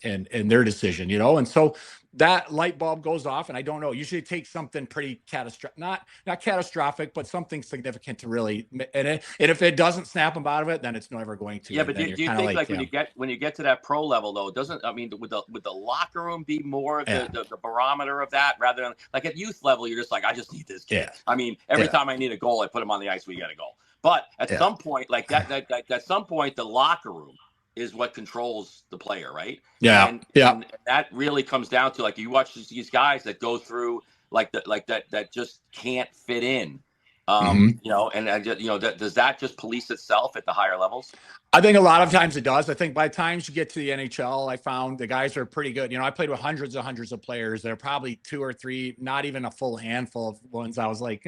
their decision, and so that light bulb goes off, and I don't know, usually it takes something pretty catastrophic, not catastrophic, but something significant to really, and if it doesn't snap them out of it, then it's never going to. Yeah, but do you think like when you get to that pro level though, would the locker room be more of the barometer of that rather than like at youth level, you're just like, I just need this kid. Yeah. I mean, every time I need a goal, I put him on the ice, we got a goal. But at some point, like that at some point, the locker room is what controls the player, right? Yeah. And that really comes down to like you watch these guys that go through that just can't fit in. And does that just police itself at the higher levels? I think a lot of times it does. I think by the time you get to the NHL, I found the guys are pretty good. I played with hundreds of players. There are probably 2 or 3, not even a full handful of ones I was like,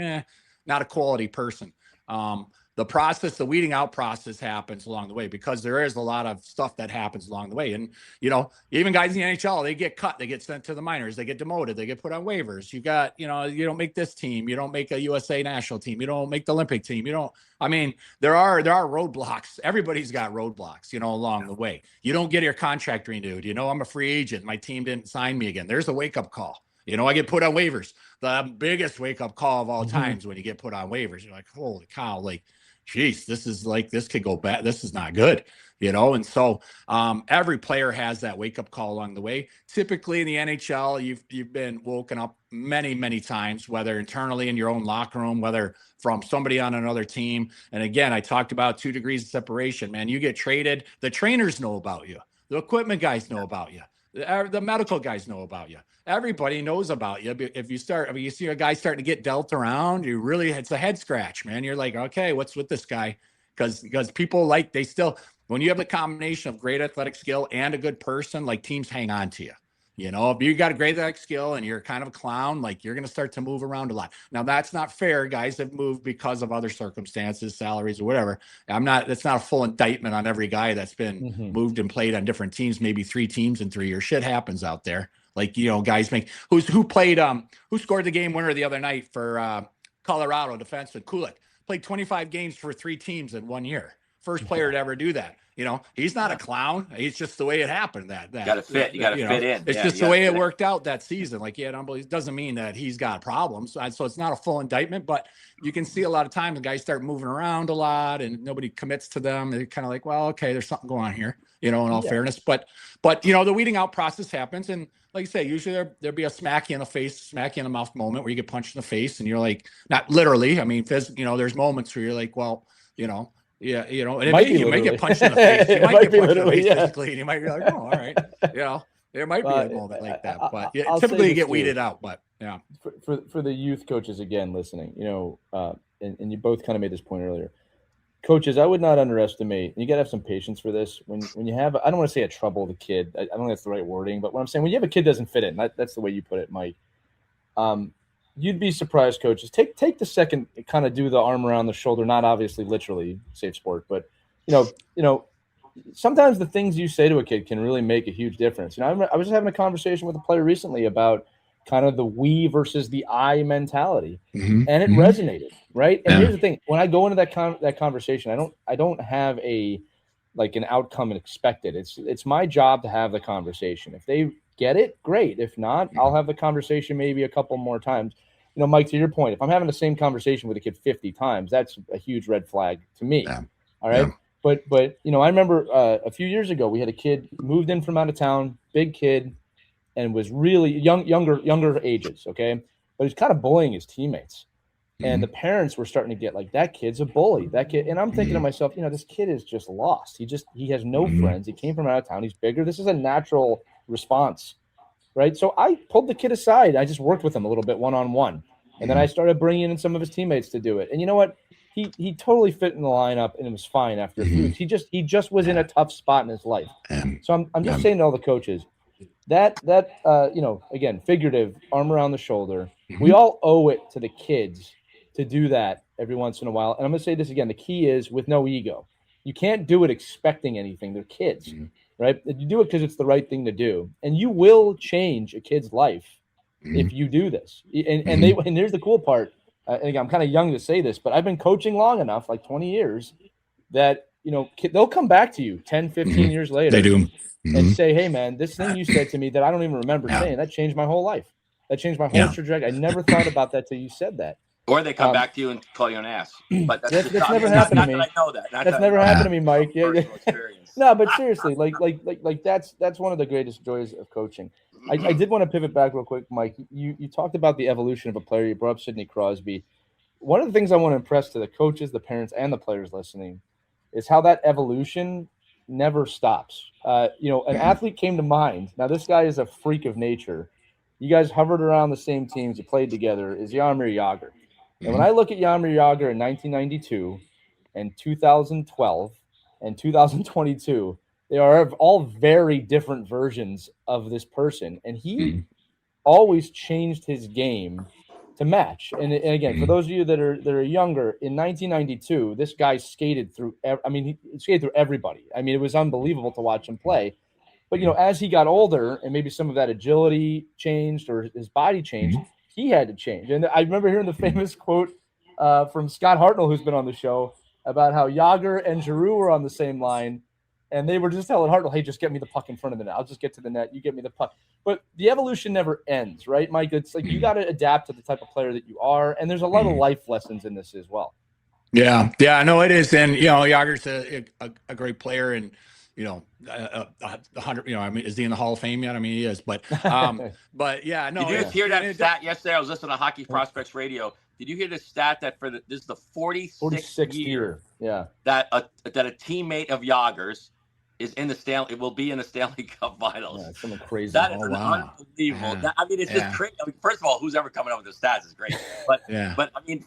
not a quality person. The weeding out process happens along the way because there is a lot of stuff that happens along the way. And, even guys in the NHL, they get cut, they get sent to the minors, they get demoted, they get put on waivers. You got, you don't make this team, you don't make a USA national team, you don't make the Olympic team. There are roadblocks. Everybody's got roadblocks, along the way. You don't get your contract renewed. I'm a free agent. My team didn't sign me again. There's a wake up call. I get put on waivers. The biggest wake up call of all times when you get put on waivers. You're like, holy cow, like, geez, this could go bad. This is not good, And so every player has that wake up call along the way. Typically in the NHL, you've been woken up many, many times, whether internally in your own locker room, whether from somebody on another team. And again, I talked about 2 degrees of separation, man. You get traded. The trainers know about you. The equipment guys know about you. The medical guys know about you. Everybody knows about you. If you see a guy starting to get dealt around, it's a head scratch, man. You're like, okay, what's with this guy? Because people when you have the combination of great athletic skill and a good person, like teams hang on to you. If you got a great athletic skill and you're kind of a clown, like you're going to start to move around a lot. Now that's not fair. Guys have moved because of other circumstances, salaries or whatever. That's not a full indictment on every guy that's been moved and played on different teams, maybe 3 teams in 3 years. Shit happens out there. Like, guys who scored the game winner the other night for Colorado, defenseman Kulik, played 25 games for 3 teams in 1 year. First player to ever do that. He's not a clown. It's just the way it happened. That got to fit. You got to fit in. It's just the way it worked out that season. Like, it doesn't mean that he's got problems. So it's not a full indictment, but you can see a lot of times the guys start moving around a lot and nobody commits to them. They're kind of like, well, okay, there's something going on here, in all fairness. But the weeding out process happens. And like you say, usually there'll be a smack you in the face, smack you in the mouth moment where you get punched in the face and you're like, not literally. There's moments where you're like, well, yeah, and you might get punched in the face. You might get punched in the face physically, and you might be like, oh, all right. There might be a moment like that, but typically you get weeded out. But yeah, for the youth coaches again listening, and you both kind of made this point earlier. Coaches, I would not underestimate. You got to have some patience for this. When you have, I don't want to say a troubled kid. I don't think that's the right wording, but what I'm saying, when you have a kid doesn't fit in, that's the way you put it, Mike. you'd be surprised, coaches. Take the second, kind of do the arm around the shoulder, not obviously literally, safe sport, but sometimes the things you say to a kid can really make a huge difference. I was just having a conversation with a player recently about kind of the we versus the I mentality, and it resonated, right? And here's the thing: when I go into that conversation, I don't have an outcome expected. It's my job to have the conversation. If they get it, great. If not, I'll have the conversation maybe a couple more times. Mike, to your point, if I'm having the same conversation with a kid 50 times, that's a huge red flag to me. Yeah. All right. Yeah. But I remember a few years ago, we had a kid moved in from out of town, big kid, and was really younger ages. Okay. But he's kind of bullying his teammates. And the parents were starting to get like, that kid's a bully. That kid. And I'm thinking to myself, this kid is just lost. He has no friends. He came from out of town. He's bigger. This is a natural response. Right. So I pulled the kid aside. I just worked with him a little bit one-on-one. And then I started bringing in some of his teammates to do it. And you know what? He totally fit in the lineup, and it was fine after a few weeks. He just was in a tough spot in his life. So I'm just saying to all the coaches that again, figurative, arm around the shoulder. We all owe it to the kids to do that every once in a while. And I'm going to say this again: the key is with no ego. You can't do it expecting anything. They're kids, right? You do it because it's the right thing to do, and you will change a kid's life if you do this. And here's the cool part. And I'm kind of young to say this, but I've been coaching long enough, like 20 years, that, they'll come back to you 10, 15 years later. They do. And say, hey, man, this thing you said to me that I don't even remember saying, that changed my whole life. That changed my whole trajectory. I never thought about that till you said that. Or they come back to you and call you an ass. But that's never happened to me. I know that. That's never happened to me, Mike. Yeah. No, but seriously, like that's one of the greatest joys of coaching. I did want to pivot back real quick, Mike. You talked about the evolution of a player. You brought up Sidney Crosby. One of the things I want to impress to the coaches, the parents, and the players listening is how that evolution never stops. An athlete came to mind. Now, this guy is a freak of nature. You guys hovered around the same teams. You played together. Is Jaromir Jagr. And when I look at Jaromir Jagr in 1992 and 2012 and 2022, they are all very different versions of this person. And he always changed his game to match. And again, for those of you that are younger, in 1992, this guy skated through. He skated through everybody. It was unbelievable to watch him play. But as he got older, and maybe some of that agility changed or his body changed, he had to change. And I remember hearing the famous quote from Scott Hartnell, who's been on the show, about how Jagr and Giroux were on the same line. And they were just telling Hartnell, hey, just get me the puck in front of the net. I'll just get to the net. You get me the puck. But the evolution never ends, right, Mike? It's like you got to adapt to the type of player that you are. And there's a lot of life lessons in this as well. Yeah, no, it is. And, Jagr's a great player. And, 100, is he in the Hall of Fame yet? He is. But yeah, no. Did you hear that stat yesterday? I was listening to Hockey Prospects Radio. Did you hear the stat that this is the 46th year that a teammate of Jagr's is in the Stanley? It will be in the Stanley Cup Finals. Yeah, something crazy. That is unbelievable. Yeah. It's just crazy. First of all, who's ever coming up with the stats is great. But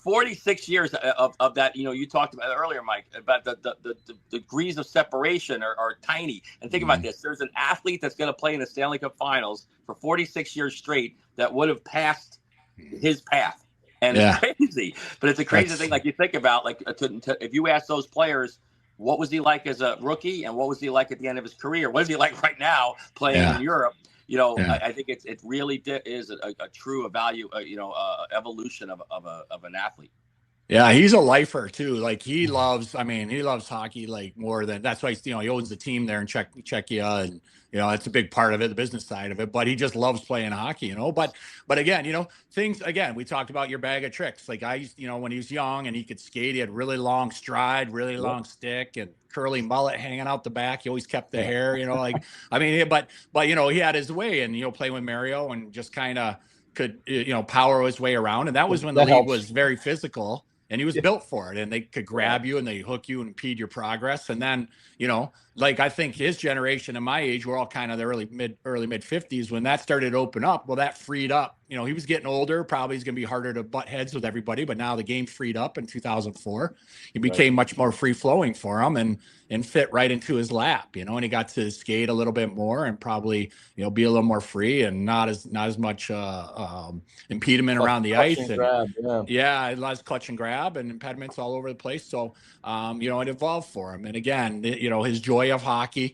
46 years of that. You talked about earlier, Mike, about the degrees of separation are tiny. And think about this: there's an athlete that's going to play in the Stanley Cup Finals for 46 years straight that would have passed his path. And it's crazy, but it's a crazy thing. Like you think about, if you ask those players, what was he like as a rookie, and what was he like at the end of his career? What is he like right now playing in Europe? I think it really is a true evolution of an athlete. Yeah, he's a lifer too. Like he loves hockey like more than that's why he owns the team there in Czechia, and it's a big part of it, the business side of it. But he just loves playing hockey, But again, things again. We talked about your bag of tricks. Like I used, when he was young and he could skate, he had really long stride, really long stick, and curly mullet hanging out the back. He always kept the hair, but he had his way, and playing with Mario and just kind of could power his way around. And that was when the league was very physical. And he was built for it, and they could grab you and they hook you and impede your progress. And then, I think his generation and my age, we're all kind of the early mid 50s when that started to open up. Well, that freed up, he was getting older. Probably he's going to be harder to butt heads with everybody. But now the game freed up in 2004. It became much more free flowing for him and fit right into his lap. And he got to skate a little bit more and probably be a little more free and not as much impediment around the ice. And less clutch and grab and impediments all over the place. So it evolved for him. And again, his joy of hockey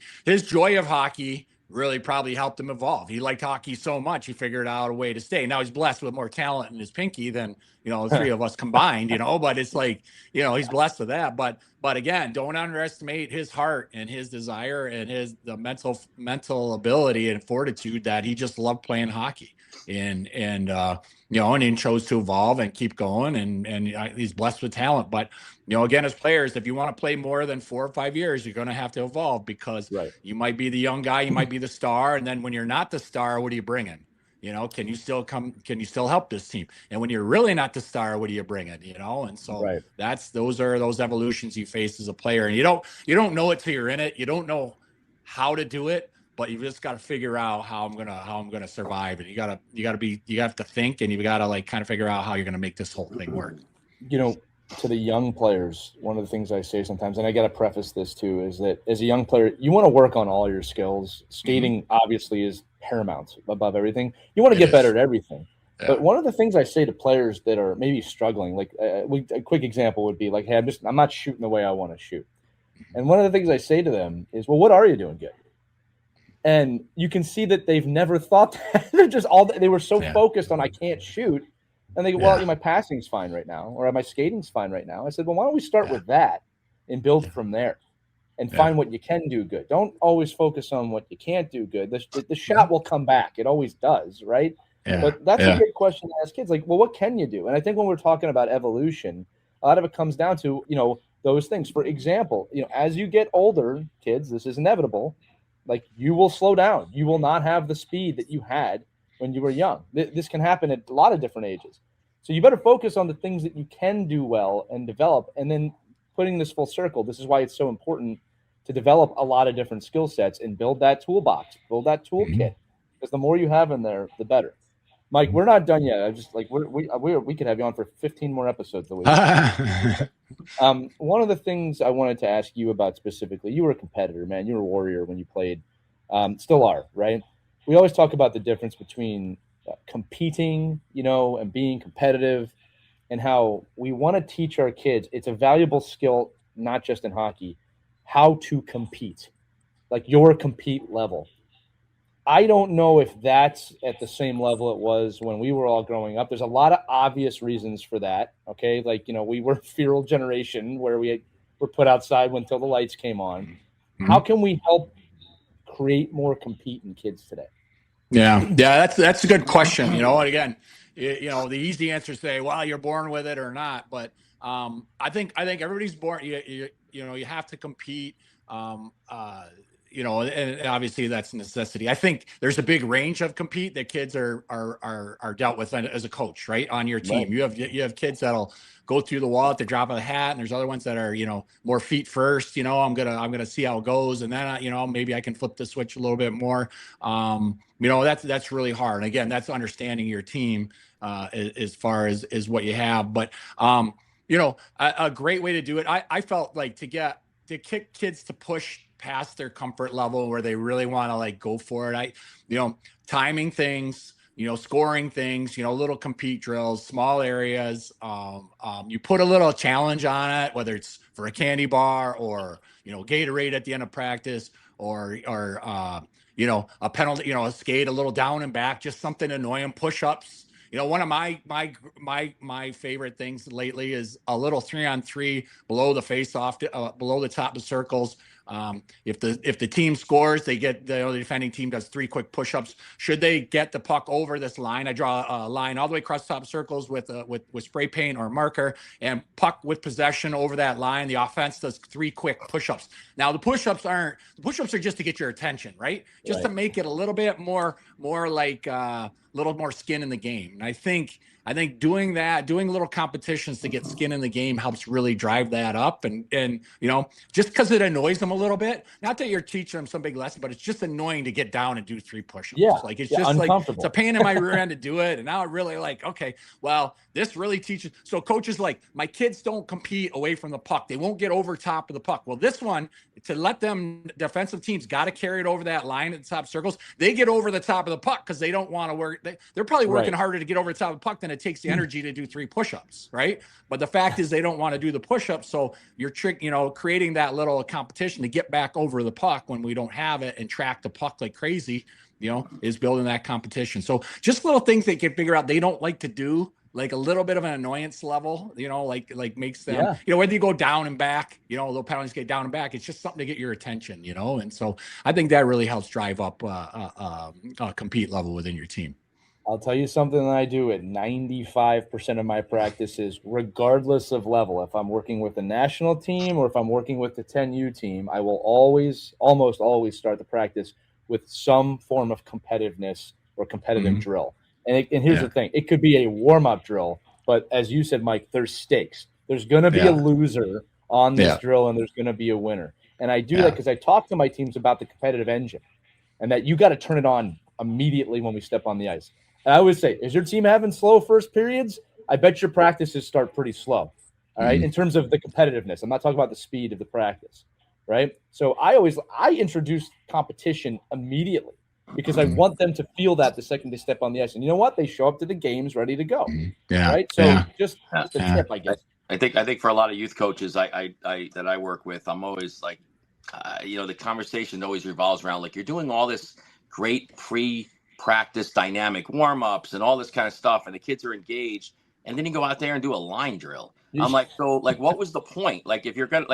really probably helped him evolve. He liked hockey so much, he figured out a way to stay. Now he's blessed with more talent in his pinky than, the three of us combined, but it's like, he's blessed with that. But again, don't underestimate his heart and his desire and the mental ability and fortitude that he just loved playing hockey and he chose to evolve and keep going and he's blessed with talent. But, again, as players, if you want to play more than 4 or 5 years, you're going to have to evolve because you might be the young guy, you might be the star. And then when you're not the star, what are you bringing? Can you still help this team? And when you're really not the star, what are you bringing? And so those are those evolutions you face as a player. And you don't know it till you're in it. You don't know how to do it, but you just got to figure out how I'm gonna survive. And you have to think, and you got to kind of figure out how you're gonna make this whole thing work. To the young players, one of the things I say sometimes, and I got to preface this too, is that as a young player, you want to work on all your skills. Skating obviously is paramount above everything. You want to get better at everything. Yeah. But one of the things I say to players that are maybe struggling, like a quick example would be like, hey, I'm not shooting the way I want to shoot. And one of the things I say to them is, well, what are you doing good? And you can see that they've never thought that. They were so focused on I can't shoot. And they go, well, my passing's fine right now, or my skating's fine right now. I said, well, why don't we start with that and build from there and find what you can do good. Don't always focus on what you can't do good. The shot will come back. It always does, right? Yeah. But that's a good question to ask kids. Like, well, what can you do? And I think when we're talking about evolution, a lot of it comes down to, those things. For example, as you get older, kids, this is inevitable. Like, you will slow down. You will not have the speed that you had when you were young. This can happen at a lot of different ages. So you better focus on the things that you can do well and develop. And then putting this full circle, this is why it's so important to develop a lot of different skill sets and build that toolbox, build that toolkit. Because the more you have in there, the better. Mike, we're not done yet. I just we could have you on for 15 more episodes a week. One of the things I wanted to ask you about specifically, you were a competitor, man. You were a warrior when you played. Still are, right? We always talk about the difference between competing, and being competitive, and how we want to teach our kids. It's a valuable skill, not just in hockey, how to compete, like your compete level. I don't know if that's at the same level it was when we were all growing up. There's a lot of obvious reasons for that. Okay. Like, we were a feral generation where we were put outside until the lights came on. Mm-hmm. How can we help create more competing kids today? Yeah, that's a good question. And again, the easy answer is say, well, you're born with it or not. But I think everybody's born. You have to compete. And obviously that's a necessity. I think there's a big range of compete that kids are dealt with as a coach, right? On your team, right. You have kids that'll go through the wall at the drop of a hat, and there's other ones that are more feet first. I'm gonna see how it goes, and then maybe I can flip the switch a little bit more. That's really hard. And again, that's understanding your team as far as what you have. But a great way to do it, I felt like to kick kids to push past their comfort level where they really want to go for it. Timing things, scoring things, little compete drills, small areas. You put a little challenge on it, whether it's for a candy bar or, Gatorade at the end of practice or a penalty, a skate a little down and back, just something annoying, push-ups. One of my favorite things lately is a little 3-on-3 below the face-off, below the top of circles. If the team scores, they get the defending team does 3 quick push-ups. Should they get the puck over this line, I draw a line all the way across the top circles with spray paint or marker, and puck with possession over that line. The offense does 3 quick push-ups. Now the push-ups are just to get your attention, right? Just to make it a little bit more like little more skin in the game. And I think doing little competitions to get skin in the game helps really drive that up. And just because it annoys them a little bit. Not that you're teaching them some big lesson, but it's just annoying to get down and do 3 push-ups. Yeah, like it's just like it's a pain in my rear end to do it. And now I'm really like, okay, well, this really teaches. So coaches like, my kids don't compete away from the puck. They won't get over top of the puck. Well, this one, to let them, defensive teams got to carry it over that line at the top circles. They get over the top of the puck because they don't want to work. They're probably working harder to get over the top of the puck than it takes the energy to do 3 push-ups, right? But the fact is they don't want to do the push-ups. So you're creating that little competition to get back over the puck when we don't have it and track the puck like crazy, is building that competition. So just little things they can figure out they don't like to do, like a little bit of an annoyance level, like makes them, whether you go down and back, little penalties get down and back, it's just something to get your attention, and so I think that really helps drive up a compete level within your team. I'll tell you something that I do at 95% of my practices, regardless of level. If I'm working with a national team or if I'm working with the 10U team, I will almost always start the practice with some form of competitiveness or competitive drill. And here's the thing. It could be a warm-up drill, but as you said, Mike, there's stakes. There's going to be a loser on this drill, and there's going to be a winner. And I do that because I talk to my teams about the competitive engine and that you got to turn it on immediately when we step on the ice. And I always say, is your team having slow first periods? I bet your practices start pretty slow, all right, in terms of the competitiveness. I'm not talking about the speed of the practice, right? So I introduce competition immediately because I want them to feel that the second they step on the ice. And you know what? They show up to the games ready to go, right? So just a tip, I guess. I think for a lot of youth coaches that I work with, I'm always like, the conversation always revolves around like, you're doing all this great pre-practice dynamic warm-ups and all this kind of stuff, and the kids are engaged, and then you go out there and do a line drill. I'm like, so like, what was the point? Like, if you're gonna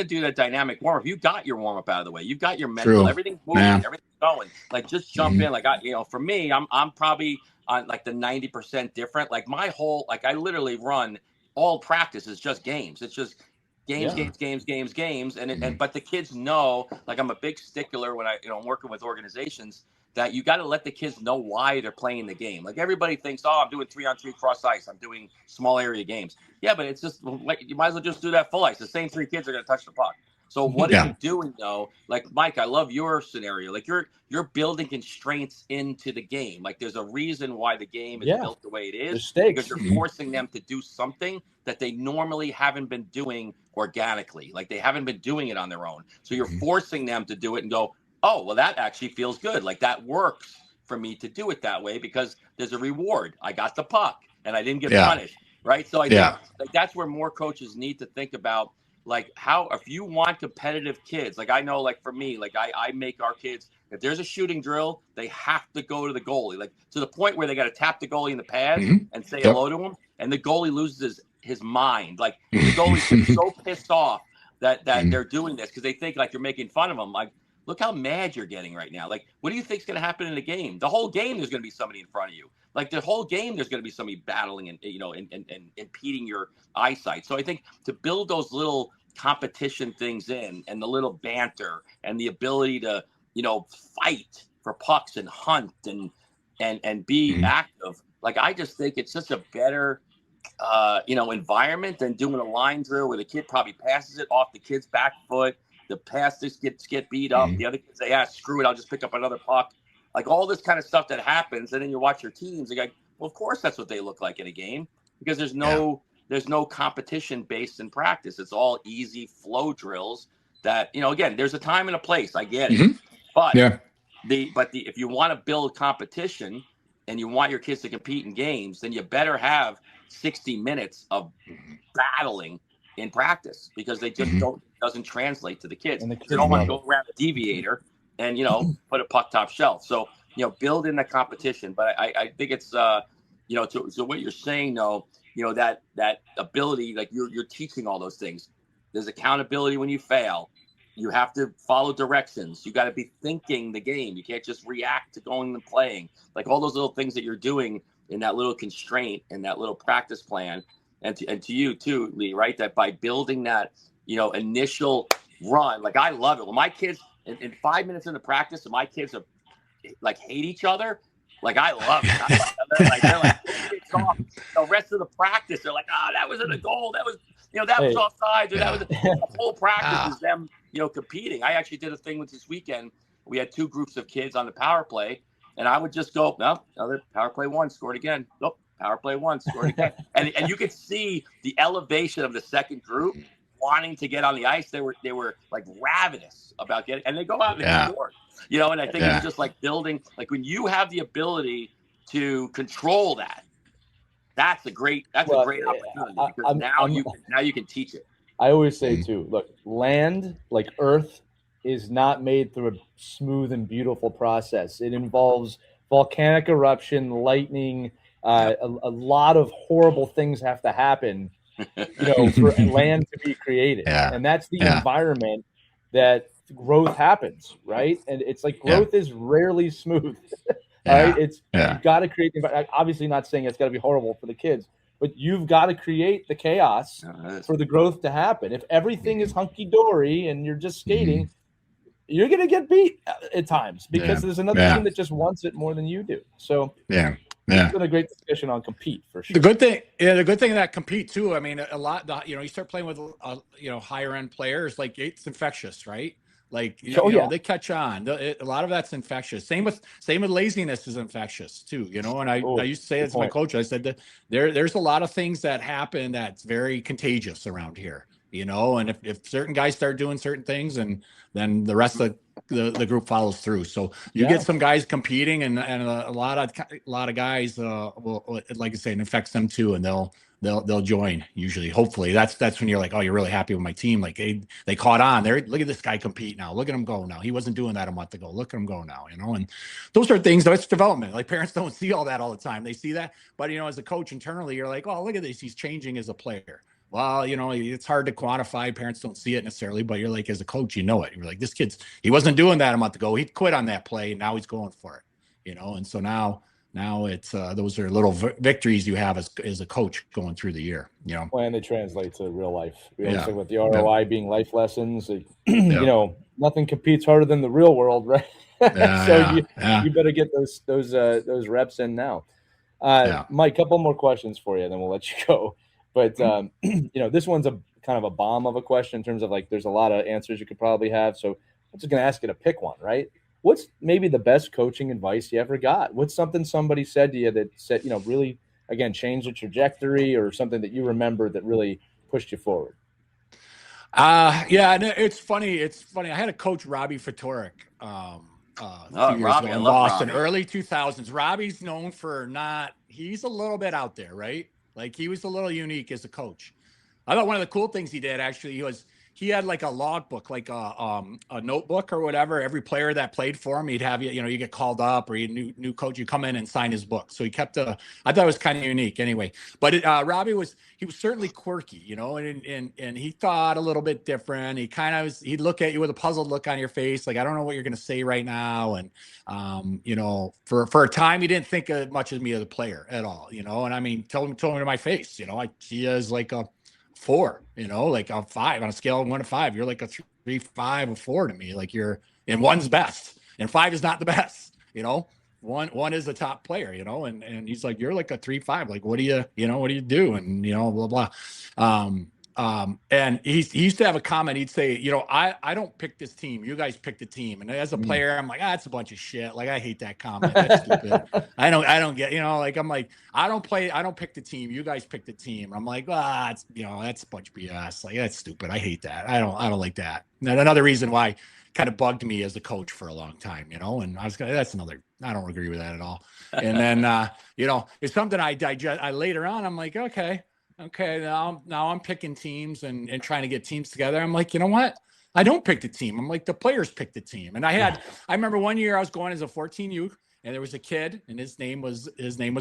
do that dynamic warm-up, you got your warm-up out of the way, you've got your mental, everything's moving, everything's going. Like, just jump in. Like, for me, I'm probably on like the 90% different. Like, my whole, like, I literally run all practice is just games. It's just games. And but the kids know, like, I'm a big stickler when I'm working with organizations, that you got to let the kids know why they're playing the game. Like, everybody thinks, I'm doing 3-on-3 cross ice, I'm doing small area games. Yeah, but it's just like, you might as well just do that full ice. The same 3 kids are going to touch the puck. So what are you doing though? Like, Mike, I love your scenario. Like, you're building constraints into the game. Like, there's a reason why the game is built the way it is, because you're forcing them to do something that they normally haven't been doing organically. Like, they haven't been doing it on their own. So you're forcing them to do it and go, oh, well, that actually feels good. Like, that works for me to do it that way because there's a reward. I got the puck and I didn't get punished, right? So I think like, that's where more coaches need to think about, like, how, if you want competitive kids, like, I know, like, for me, like, I make our kids, if there's a shooting drill, they have to go to the goalie, like, to the point where they got to tap the goalie in the pads and say hello to him, and the goalie loses his mind. Like, the goalie gets so pissed off that they're doing this because they think, like, you're making fun of them. Like, look how mad you're getting right now. Like, what do you think is going to happen in the game? The whole game, there's going to be somebody in front of you. Like, the whole game, there's going to be somebody battling and impeding your eyesight. So I think to build those little competition things in, and the little banter and the ability to, fight for pucks and hunt and be active. Like, I just think it's just a better, environment than doing a line drill where the kid probably passes it off the kid's back foot. The passes get beat up. The other kids say, screw it, I'll just pick up another puck. Like, all this kind of stuff that happens, and then you watch your teams, you're like, well, of course that's what they look like in a game, because there's no competition based in practice. It's all easy flow drills that, again, there's a time and a place. I get it. But if you want to build competition and you want your kids to compete in games, then you better have 60 minutes of battling in practice, because they just doesn't translate to the kids. And they don't want to go around the deviator and, put a puck top shelf. So, build in the competition. But I think it's, so what you're saying though, that ability, like, you're teaching all those things. There's accountability when you fail. You have to follow directions. You got to be thinking the game. You can't just react to going and playing. Like, all those little things that you're doing in that little constraint and that little practice plan. And to you too, Lee, right? That by building that, initial run, like, I love it. When my kids, in 5 minutes into practice, and my kids are like hate each other, like, I love it. They're like, it's off. The rest of the practice, they're like, that wasn't a goal. That was, that was offside. Or that was the whole practice is them, competing. I actually did a thing with this weekend. We had 2 groups of kids on the power play, and I would just go, no, another power play 1 scored again. Nope, power play 1 scored again. and you could see the elevation of the second group wanting to get on the ice. They were like ravenous about getting, and they go out and they score. And I think it's just like building, like when you have the ability to control that, that's a great opportunity, because now you can teach it. I always say too, look, land, like earth, is not made through a smooth and beautiful process. It involves volcanic eruption, lightning, a lot of horrible things have to happen, for land to be created. And that's the environment that growth happens, right? And it's like growth is rarely smooth. Right? You've got to create, obviously not saying it's got to be horrible for the kids, but you've got to create the chaos for the growth to happen. If everything is hunky-dory and you're just skating, you're going to get beat at times because there's another team that just wants it more than you do. So it's been a great discussion on compete for sure. The good thing that compete too. I mean, a lot. You start playing with higher end players, like it's infectious, right? Like they catch on. A lot of that's infectious. Same with laziness is infectious too. And I used to say it to my coach. I said that there's a lot of things that happen that's very contagious around here. And if certain guys start doing certain things, and then the rest of the group follows through. So you get some guys competing, and a lot of guys will, like I say, it affects them too, and they'll join usually. Hopefully, that's when you're like, oh, you're really happy with my team. Like they caught on. Look at this guy compete now. Look at him go now. He wasn't doing that a month ago. Look at him go now. And those are things. That's development. Like parents don't see all that all the time. They see that, but as a coach internally, you're like, oh, look at this. He's changing as a player. Well, it's hard to quantify. Parents don't see it necessarily, but you're like, as a coach, it. You're like, this kid's, he wasn't doing that a month ago. He quit on that play, and now he's going for it. And so now it's those are little victories you have as a coach going through the year. Well, and they translate to real life. So with the ROI being life lessons, nothing competes harder than the real world, right? You better get those reps in now. Mike, couple more questions for you, then we'll let you go. But, this one's a kind of a bomb of a question in terms of like, there's a lot of answers you could probably have. So I'm just going to ask you to pick one, right? What's maybe the best coaching advice you ever got? What's something somebody said to you that said, really, again, changed the trajectory, or something that you remember that really pushed you forward? It's funny. I had a coach, Robbie Fatorik, a few years ago in Boston, early 2000s. Robbie's known for he's a little bit out there, right? Like he was a little unique as a coach. I thought one of the cool things he did actually he had like a logbook, like a notebook or whatever. Every player that played for him, he'd have you get called up, or new coach, you come in and sign his book. So he kept I thought it was kind of unique anyway. But Robbie was certainly quirky, and he thought a little bit different. He kind of he'd look at you with a puzzled look on your face, like I don't know what you're going to say right now. And for a time, he didn't think much of me as a player at all, and I mean, told me to my face, he is like a 4, like a 5 on a scale of 1 to 5. You're like a 3, 5, or 4 to me. Like you're, and 1's best, and 5 is not the best. One is the top player. And he's like, you're like a 3, 5. Like what do you do? And blah blah. And he used to have a comment. He'd say, I don't pick this team. You guys pick the team. And as a player, I'm like, that's a bunch of shit. Like, I hate that comment. That's stupid. I don't get, like, I'm like, I don't pick the team. You guys pick the team. I'm like, it's, that's a bunch of BS. Like, that's stupid. I hate that. I don't like that. And another reason why kind of bugged me as a coach for a long time, and I was going, I don't agree with that at all. And then, it's something I digest. Later on, I'm like, okay, now I'm picking teams and trying to get teams together. I'm like, you know what? I don't pick the team. I'm like, the players pick the team. And I remember one year I was going as a 14U, and there was a kid, and his name was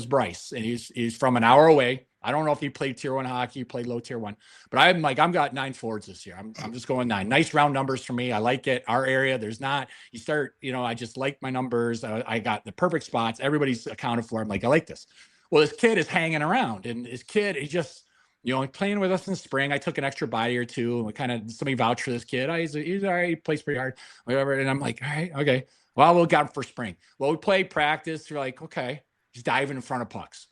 Bryce, and he's from an hour away. I don't know if he played tier 1 hockey, he played low tier 1, but I'm like, I've got 9 forwards this year. I'm just going 9. Nice round numbers for me. I like it. Our area, I just like my numbers. I got the perfect spots. Everybody's accounted for. I'm like, I like this. Well, this kid is hanging around, and he just, playing with us in the spring. I took an extra body or two, and somebody vouched for this kid. He's all right. He plays pretty hard, whatever. And I'm like, all right, okay. Well, we'll got him for spring. Well, we played practice. We're like, okay, he's diving in front of pucks.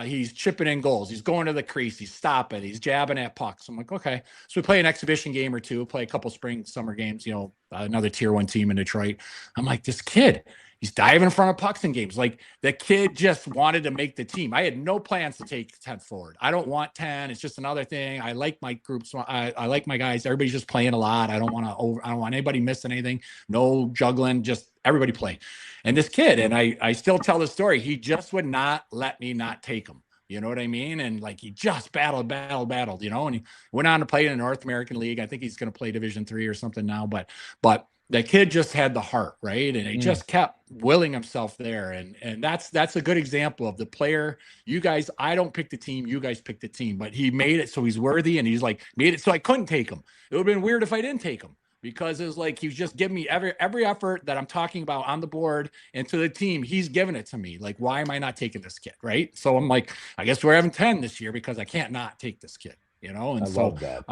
He's chipping in goals. He's going to the crease. He's stopping. He's jabbing at pucks. I'm like, okay. So we play an exhibition game or two, play a couple spring, summer games, another tier 1 team in Detroit. I'm like, this kid, he's diving in front of pucks in games. Like, the kid just wanted to make the team. I had no plans to take 10 forward. I don't want 10. It's just another thing. I like my groups. I like my guys. Everybody's just playing a lot. I don't want anybody missing anything. No juggling, just everybody play. And this kid, and I still tell the story, he just would not let me not take him. You know what I mean? And like, he just battled, and he went on to play in the North American League. I think he's going to play Division III or something now, but that kid just had the heart, right? And he just kept willing himself there. And that's a good example of the player. You guys, I don't pick the team, you guys pick the team, but he made it so he's worthy, and he's like made it so I couldn't take him. It would have been weird if I didn't take him, because it was like, he was just giving me every effort that I'm talking about on the board and to the team. He's giving it to me. Like, why am I not taking this kid? Right. So I'm like, I guess we're having 10 this year because I can't not take this kid, and love that.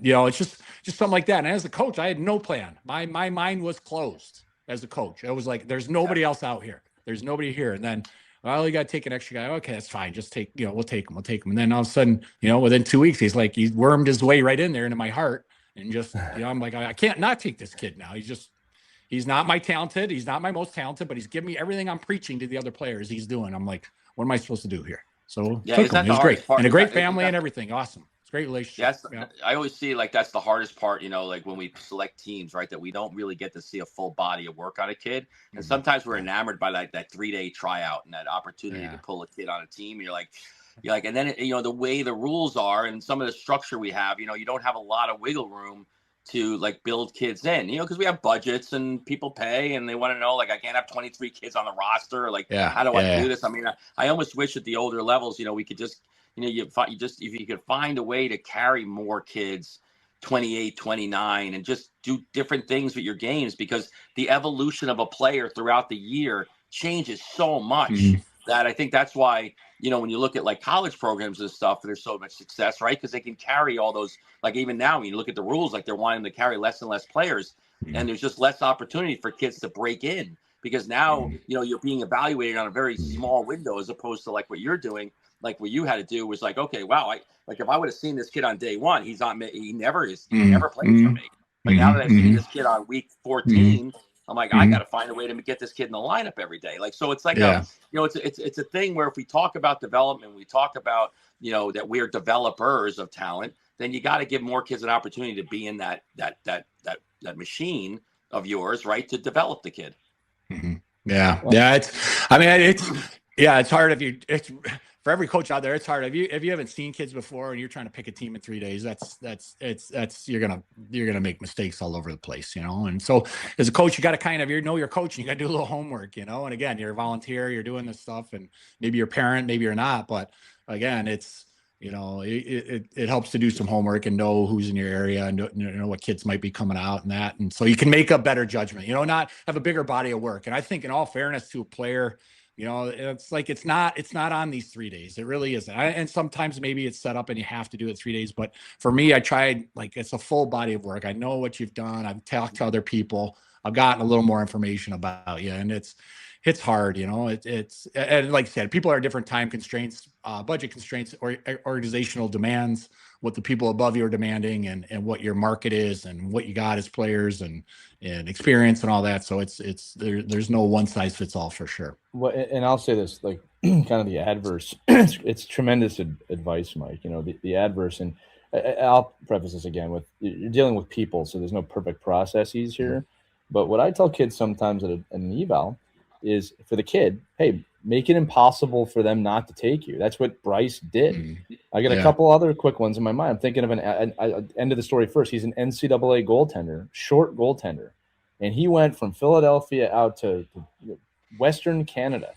It's just something like that. And as a coach, I had no plan. My mind was closed as a coach. It was like, there's nobody else out here. There's nobody here. And then, well, you got to take an extra guy. Okay, that's fine. Just take, we'll take him. And then all of a sudden, within 2 weeks, he wormed his way right in there into my heart. And just, I'm like, I can't not take this kid now. He's not my talented. He's not my most talented, but he's giving me everything I'm preaching to the other players he's doing. I'm like, what am I supposed to do here? So yeah, it's great. Part. And a great family and everything. Awesome. It's a great relationship. Yes. I always see like that's the hardest part, like when we select teams, right? That we don't really get to see a full body of work on a kid. And sometimes we're enamored by like that 3-day tryout and that opportunity to pull a kid on a team. And you're like, and then, the way the rules are and some of the structure we have, you don't have a lot of wiggle room to like build kids in, because we have budgets and people pay and they want to know, like, I can't have 23 kids on the roster. Like, how do I do this? I mean, I almost wish at the older levels, we could just, if you could find a way to carry more kids 28, 29 and just do different things with your games, because the evolution of a player throughout the year changes so much that I think that's why, when you look at like college programs and stuff, there's so much success, right? Because they can carry all those, like even now, when you look at the rules, like they're wanting to carry less and less players, and there's just less opportunity for kids to break in, because now, you're being evaluated on a very small window, as opposed to like what you're doing. Like what you had to do was like, okay, wow, if I would have seen this kid on day one, he never plays for me. But now that I've seen this kid on week 14, I'm like, I got to find a way to get this kid in the lineup every day. Like, so it's like, it's a thing where if we talk about development, we talk about, that we're developers of talent, then you got to give more kids an opportunity to be in that machine of yours, right? To develop the kid. Yeah. It's hard for every coach out there. It's hard if you haven't seen kids before and you're trying to pick a team in 3 days. You're gonna make mistakes all over the place, And so as a coach, you got to kind of your coach. And you got to do a little homework, And again, you're a volunteer. You're doing this stuff, and maybe you're a parent, maybe you're not. But again, it's it helps to do some homework and know who's in your area and know what kids might be coming out and that, and so you can make a better judgment. Not have a bigger body of work. And I think, in all fairness to a player, it's like, it's not on these 3 days. It really isn't. And sometimes maybe it's set up and you have to do it 3 days. But for me, I tried, like, it's a full body of work. I know what you've done. I've talked to other people. I've gotten a little more information about you, and it's hard, it's, and like I said, people are different time constraints, budget constraints, or organizational demands, what the people above you are demanding, and what your market is, and what you got as players, and experience and all that. So there's no one size fits all for sure. Well, and I'll say this, like, kind of the adverse, it's tremendous advice, Mike, the adverse. And I'll preface this again with, you're dealing with people, so there's no perfect processes here. But what I tell kids sometimes at an eval is, for the kid, hey, make it impossible for them not to take you. That's what Bryce did. I got a couple other quick ones in my mind. I'm thinking of an end of the story first. He's an NCAA goaltender, short goaltender. And he went from Philadelphia out to Western Canada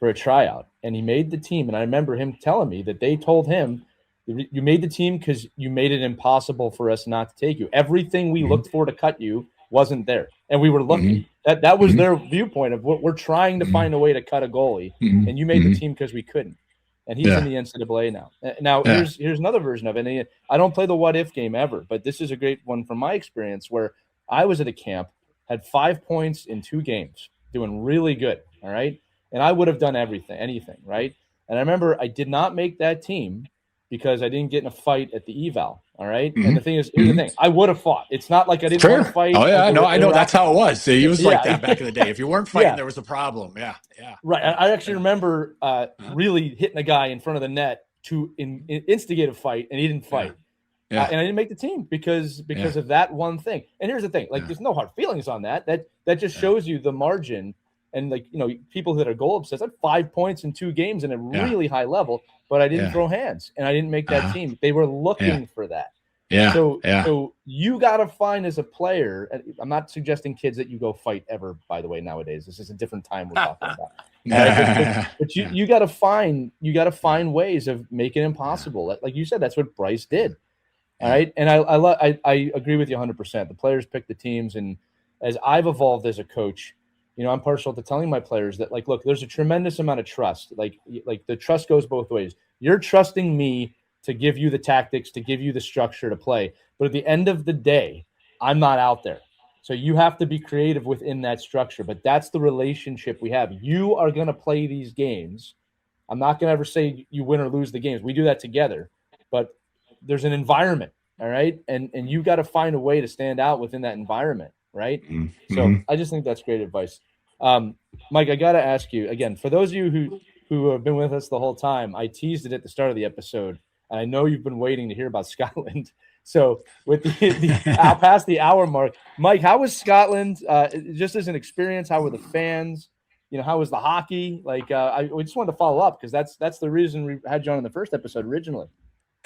for a tryout. And he made the team. And I remember him telling me that they told him, you made the team because you made it impossible for us not to take you. Everything we looked for to cut you wasn't there. And we were looking. That was their viewpoint of what we're trying to find a way to cut a goalie. And you made the team because we couldn't. And he's in the NCAA now. Now, here's another version of it. And I don't play the what-if game ever, but this is a great one from my experience, where I was at a camp, had 5 points in 2 games, doing really good, all right? And I would have done anything, right? And I remember I did not make that team because I didn't get in a fight at the eval. All right. And the thing is, here's the thing. I would have fought. It's not like I didn't want to fight. Oh, yeah. I know. That's how it was. It was like that back in the day. If you weren't fighting, there was a problem. Yeah. Yeah. Right. I actually remember really hitting a guy in front of the net to instigate a fight, and he didn't fight. Yeah. And I didn't make the team because of that one thing. And here's the thing. Like, there's no hard feelings on that. That just shows you the margin. And, like, you know, people that are goal obsessed, I had 5 points in 2 games in a really high level, but I didn't throw hands, and I didn't make that team. They were looking for that. Yeah. So you got to find as a player, and I'm not suggesting kids that you go fight ever, by the way, nowadays. This is a different time we're talking about. But you got to find ways of making it impossible. Like you said, that's what Bryce did. All right. And I agree with you 100%. The players pick the teams. And as I've evolved as a coach, you know, I'm partial to telling my players that, like, look, there's a tremendous amount of trust. Like the trust goes both ways. You're trusting me to give you the tactics, to give you the structure to play. But at the end of the day, I'm not out there. So you have to be creative within that structure. But that's the relationship we have. You are going to play these games. I'm not going to ever say you win or lose the games. We do that together. But there's an environment, all right? And you got to find a way to stand out within that environment, right? Mm-hmm. So I just think that's great advice. Mike, I got to ask you again, for those of you who have been with us the whole time, I teased it at the start of the episode, and I know you've been waiting to hear about Scotland. So with past the hour mark, Mike, how was Scotland? Just as an experience, how were the fans? You know, how was the hockey? Like, we just wanted to follow up because that's the reason we had you on in the first episode originally.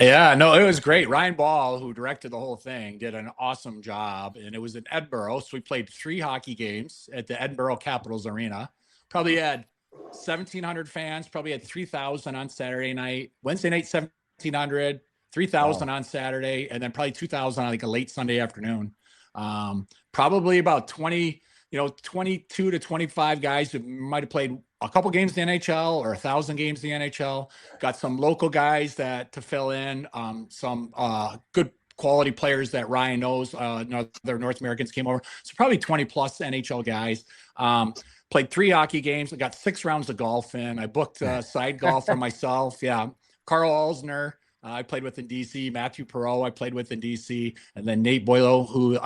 Yeah, no, it was great. Ryan Ball, who directed the whole thing, did an awesome job. And it was in Edinburgh. So we played 3 hockey games at the Edinburgh Capitals Arena. Probably had 1,700 fans, probably had 3,000 on Saturday night. Wednesday night, 1,700, 3,000 on Saturday, and then probably 2,000 on like a late Sunday afternoon. Probably about 22 to 25 guys who might have played a couple games in the NHL or 1,000 games in the NHL. Got some local guys to fill in, some good quality players that Ryan knows. Other North Americans came over. So probably 20 plus NHL guys. Played 3 hockey games. I got 6 rounds of golf in. I booked side golf for myself. Yeah. Carl Alsner, I played with in DC. Matthew Perreault, I played with in DC. And then Nate Boileau, who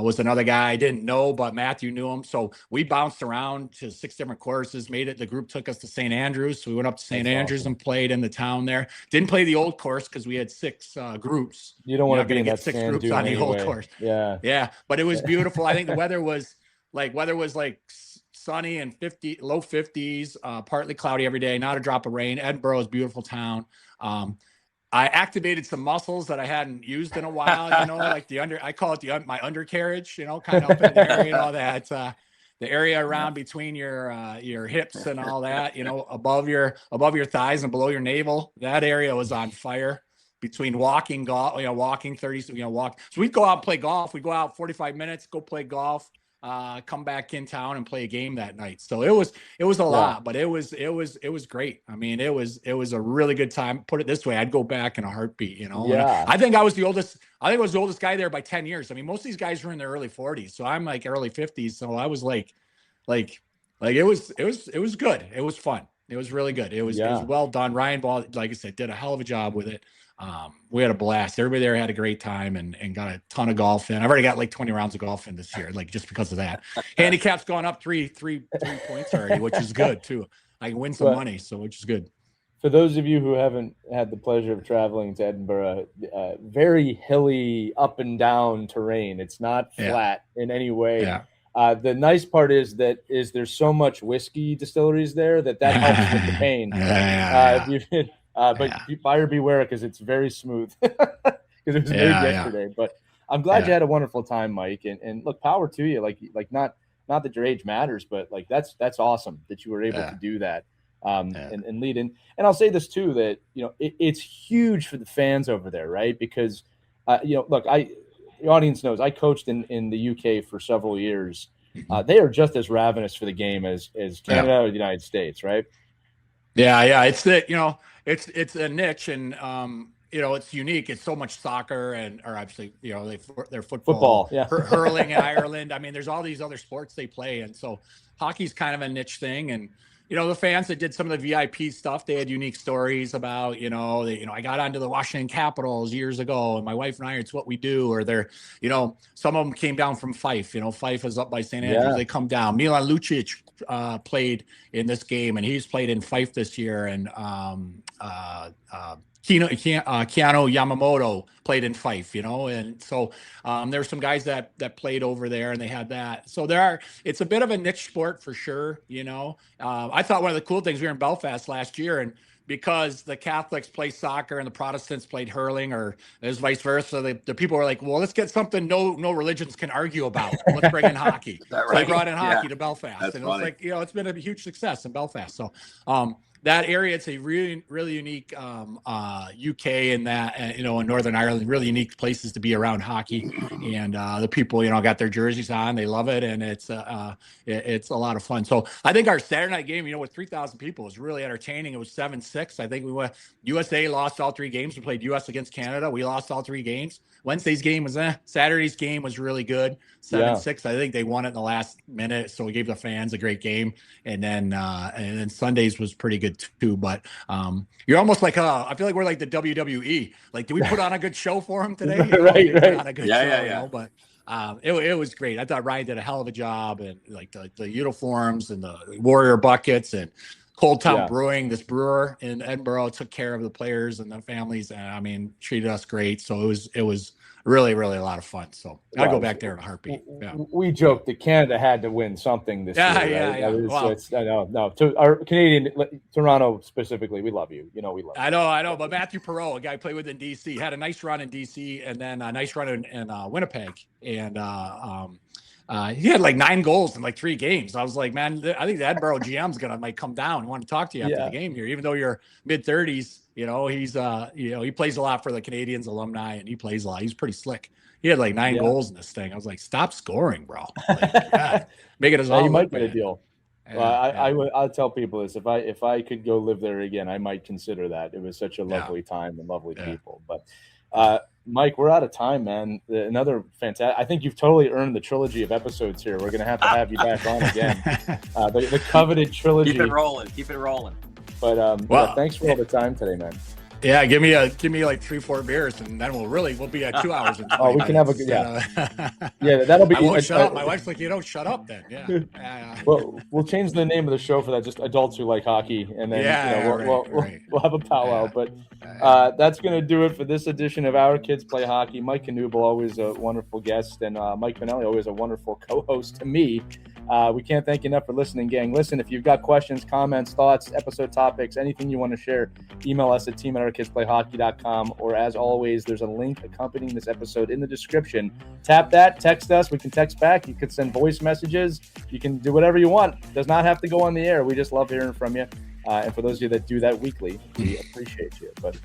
was another guy I didn't know, but Matthew knew him. So we bounced around to 6 different courses, made it. The group took us to St. Andrews. So we went up to St. Andrews and played in the town there. Didn't play the old course because we had 6 groups. You don't want to be in that 6 groups on the old course. Yeah. Yeah. But it was beautiful. I think the weather was like sunny and low 50s, partly cloudy every day, not a drop of rain. Edinburgh is a beautiful town. I activated some muscles that I hadn't used in a while, like I call it my undercarriage, kind of up in the area, that, the area around between your hips and all that, above your thighs and below your navel. That area was on fire between walking 30, walk. So we'd go out and play golf. We'd go out 45 minutes, go play golf, come back in town and play a game that night. So it was a lot, but it was great. I mean, it was a really good time. Put it this way, I'd go back in a heartbeat, Yeah. I think I was the oldest guy there by 10 years. I mean, most of these guys were in their early 40s. So I'm like early 50s. So I was like it was good. It was fun. It was really good. It was well done. Ryan Ball, like I said, did a hell of a job with it. We had a blast. Everybody there had a great time and got a ton of golf in. I've already got like 20 rounds of golf in this year, like just because of that. Handicap's gone up three points already, which is good too. I can win some money, so which is good. For those of you who haven't had the pleasure of traveling to Edinburgh, very hilly, up and down terrain. It's not flat in any way. Yeah. The nice part is there's so much whiskey distilleries there that helps with the pain. But buyer beware because it's very smooth because it was made yesterday. But I'm glad you had a wonderful time, Mike. And look, power to you. Like not that your age matters, but like that's awesome that you were able to do that and lead in. And I'll say this too, that it's huge for the fans over there, right? Because look, the audience knows I coached in the UK for several years. They are just as ravenous for the game as Canada or the United States, right? Yeah. It's that, it's a niche and, it's unique. It's so much soccer or obviously, they're football, hurling in Ireland. I mean, there's all these other sports they play. And so hockey's kind of a niche thing. And, the fans that did some of the VIP stuff, they had unique stories about, I got onto the Washington Capitals years ago and my wife and I, it's what we do. Or they're, some of them came down from Fife. Fife is up by St. Andrews. They come down. Milan Lucic played in this game, and he's played in Fife this year. And Keanu Yamamoto played in Fife, and so there's some guys that played over there, and they had that. So it's a bit of a niche sport for sure. I thought one of the cool things, we were in Belfast last year, and because the Catholics play soccer and the Protestants played hurling, or as vice versa, the people were like, well, let's get something no religions can argue about. Let's bring in hockey. Right? So they brought in hockey to Belfast. That's and funny. It's like, it's been a huge success in Belfast. So that area, it's a really, really unique UK in that, in Northern Ireland, really unique places to be around hockey. And the people, got their jerseys on, they love it. And it's a lot of fun. So I think our Saturday night game, with 3,000 people, was really entertaining. It was 7-6. I think USA lost all 3 games. We played US against Canada. We lost all 3 games. Wednesday's game was Saturday's game was really good. 7-6. I think they won it in the last minute. So we gave the fans a great game. And then Sunday's was pretty good too. But you're almost like, I feel like we're like the WWE. Like, do we put on a good show for them today? Right. Put on a good show, yeah. But it was great. I thought Ryan did a hell of a job, and like the uniforms and the Warrior buckets and Cold Town Brewing, this brewer in Edinburgh, took care of the players and the families, and treated us great. So it was really, really a lot of fun. So I'll go back there in a heartbeat. Yeah. We joked that Canada had to win something this year. Right? Yeah. No. To our Canadian, Toronto specifically, we love you. We love you. I know. But Matthew Perreault, a guy I played with in DC, had a nice run in DC, and then a nice run in Winnipeg. And he had like 9 goals in like 3 games. I was like, man, I think the Edinburgh GM's might come down and want to talk to you after the game here, even though you're mid-30s. He's he plays a lot for the Canadiens alumni, and he plays a lot. He's pretty slick. He had like 9 goals in this thing. I was like, stop scoring, bro. Like, God, make it as all. You might get a deal. I'll tell people this: if I could go live there again, I might consider that. It was such a lovely time and lovely people. But Mike, we're out of time, man. Another fantastic. I think you've totally earned the trilogy of episodes here. We're gonna have you back on again. The coveted trilogy. Keep it rolling. But thanks for all the time today, man. Yeah, give me like 3-4 beers, and then we'll be at 2 hours. We can have a good that'll be. I won't shut up. My wife's like, shut up then. Yeah. Well, we'll change the name of the show for that. Just adults who like hockey, and then we'll have a powwow. But that's gonna do it for this edition of Our Kids Play Hockey. Mike Knuble, always a wonderful guest, and Mike Bonelli, always a wonderful co-host to me. We can't thank you enough for listening, gang. Listen, if you've got questions, comments, thoughts, episode topics, anything you want to share, email us at team@ourkidsplayhockey.com, or as always, there's a link accompanying this episode in the description. Tap that, text us. We can text back. You can send voice messages. You can do whatever you want. It does not have to go on the air. We just love hearing from you. And for those of you that do that weekly, we appreciate you. But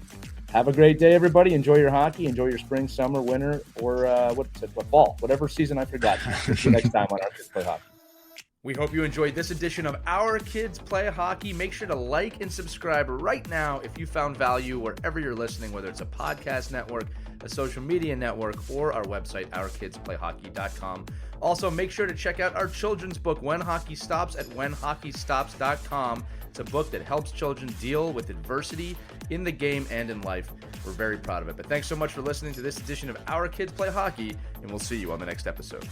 have a great day, everybody. Enjoy your hockey. Enjoy your spring, summer, winter, or fall, whatever season I forgot. See you next time on Our Kids Play Hockey. We hope you enjoyed this edition of Our Kids Play Hockey. Make sure to like and subscribe right now if you found value wherever you're listening, whether it's a podcast network, a social media network, or our website, ourkidsplayhockey.com. Also, make sure to check out our children's book, When Hockey Stops, at whenhockeystops.com. It's a book that helps children deal with adversity in the game and in life. We're very proud of it. But thanks so much for listening to this edition of Our Kids Play Hockey, and we'll see you on the next episode.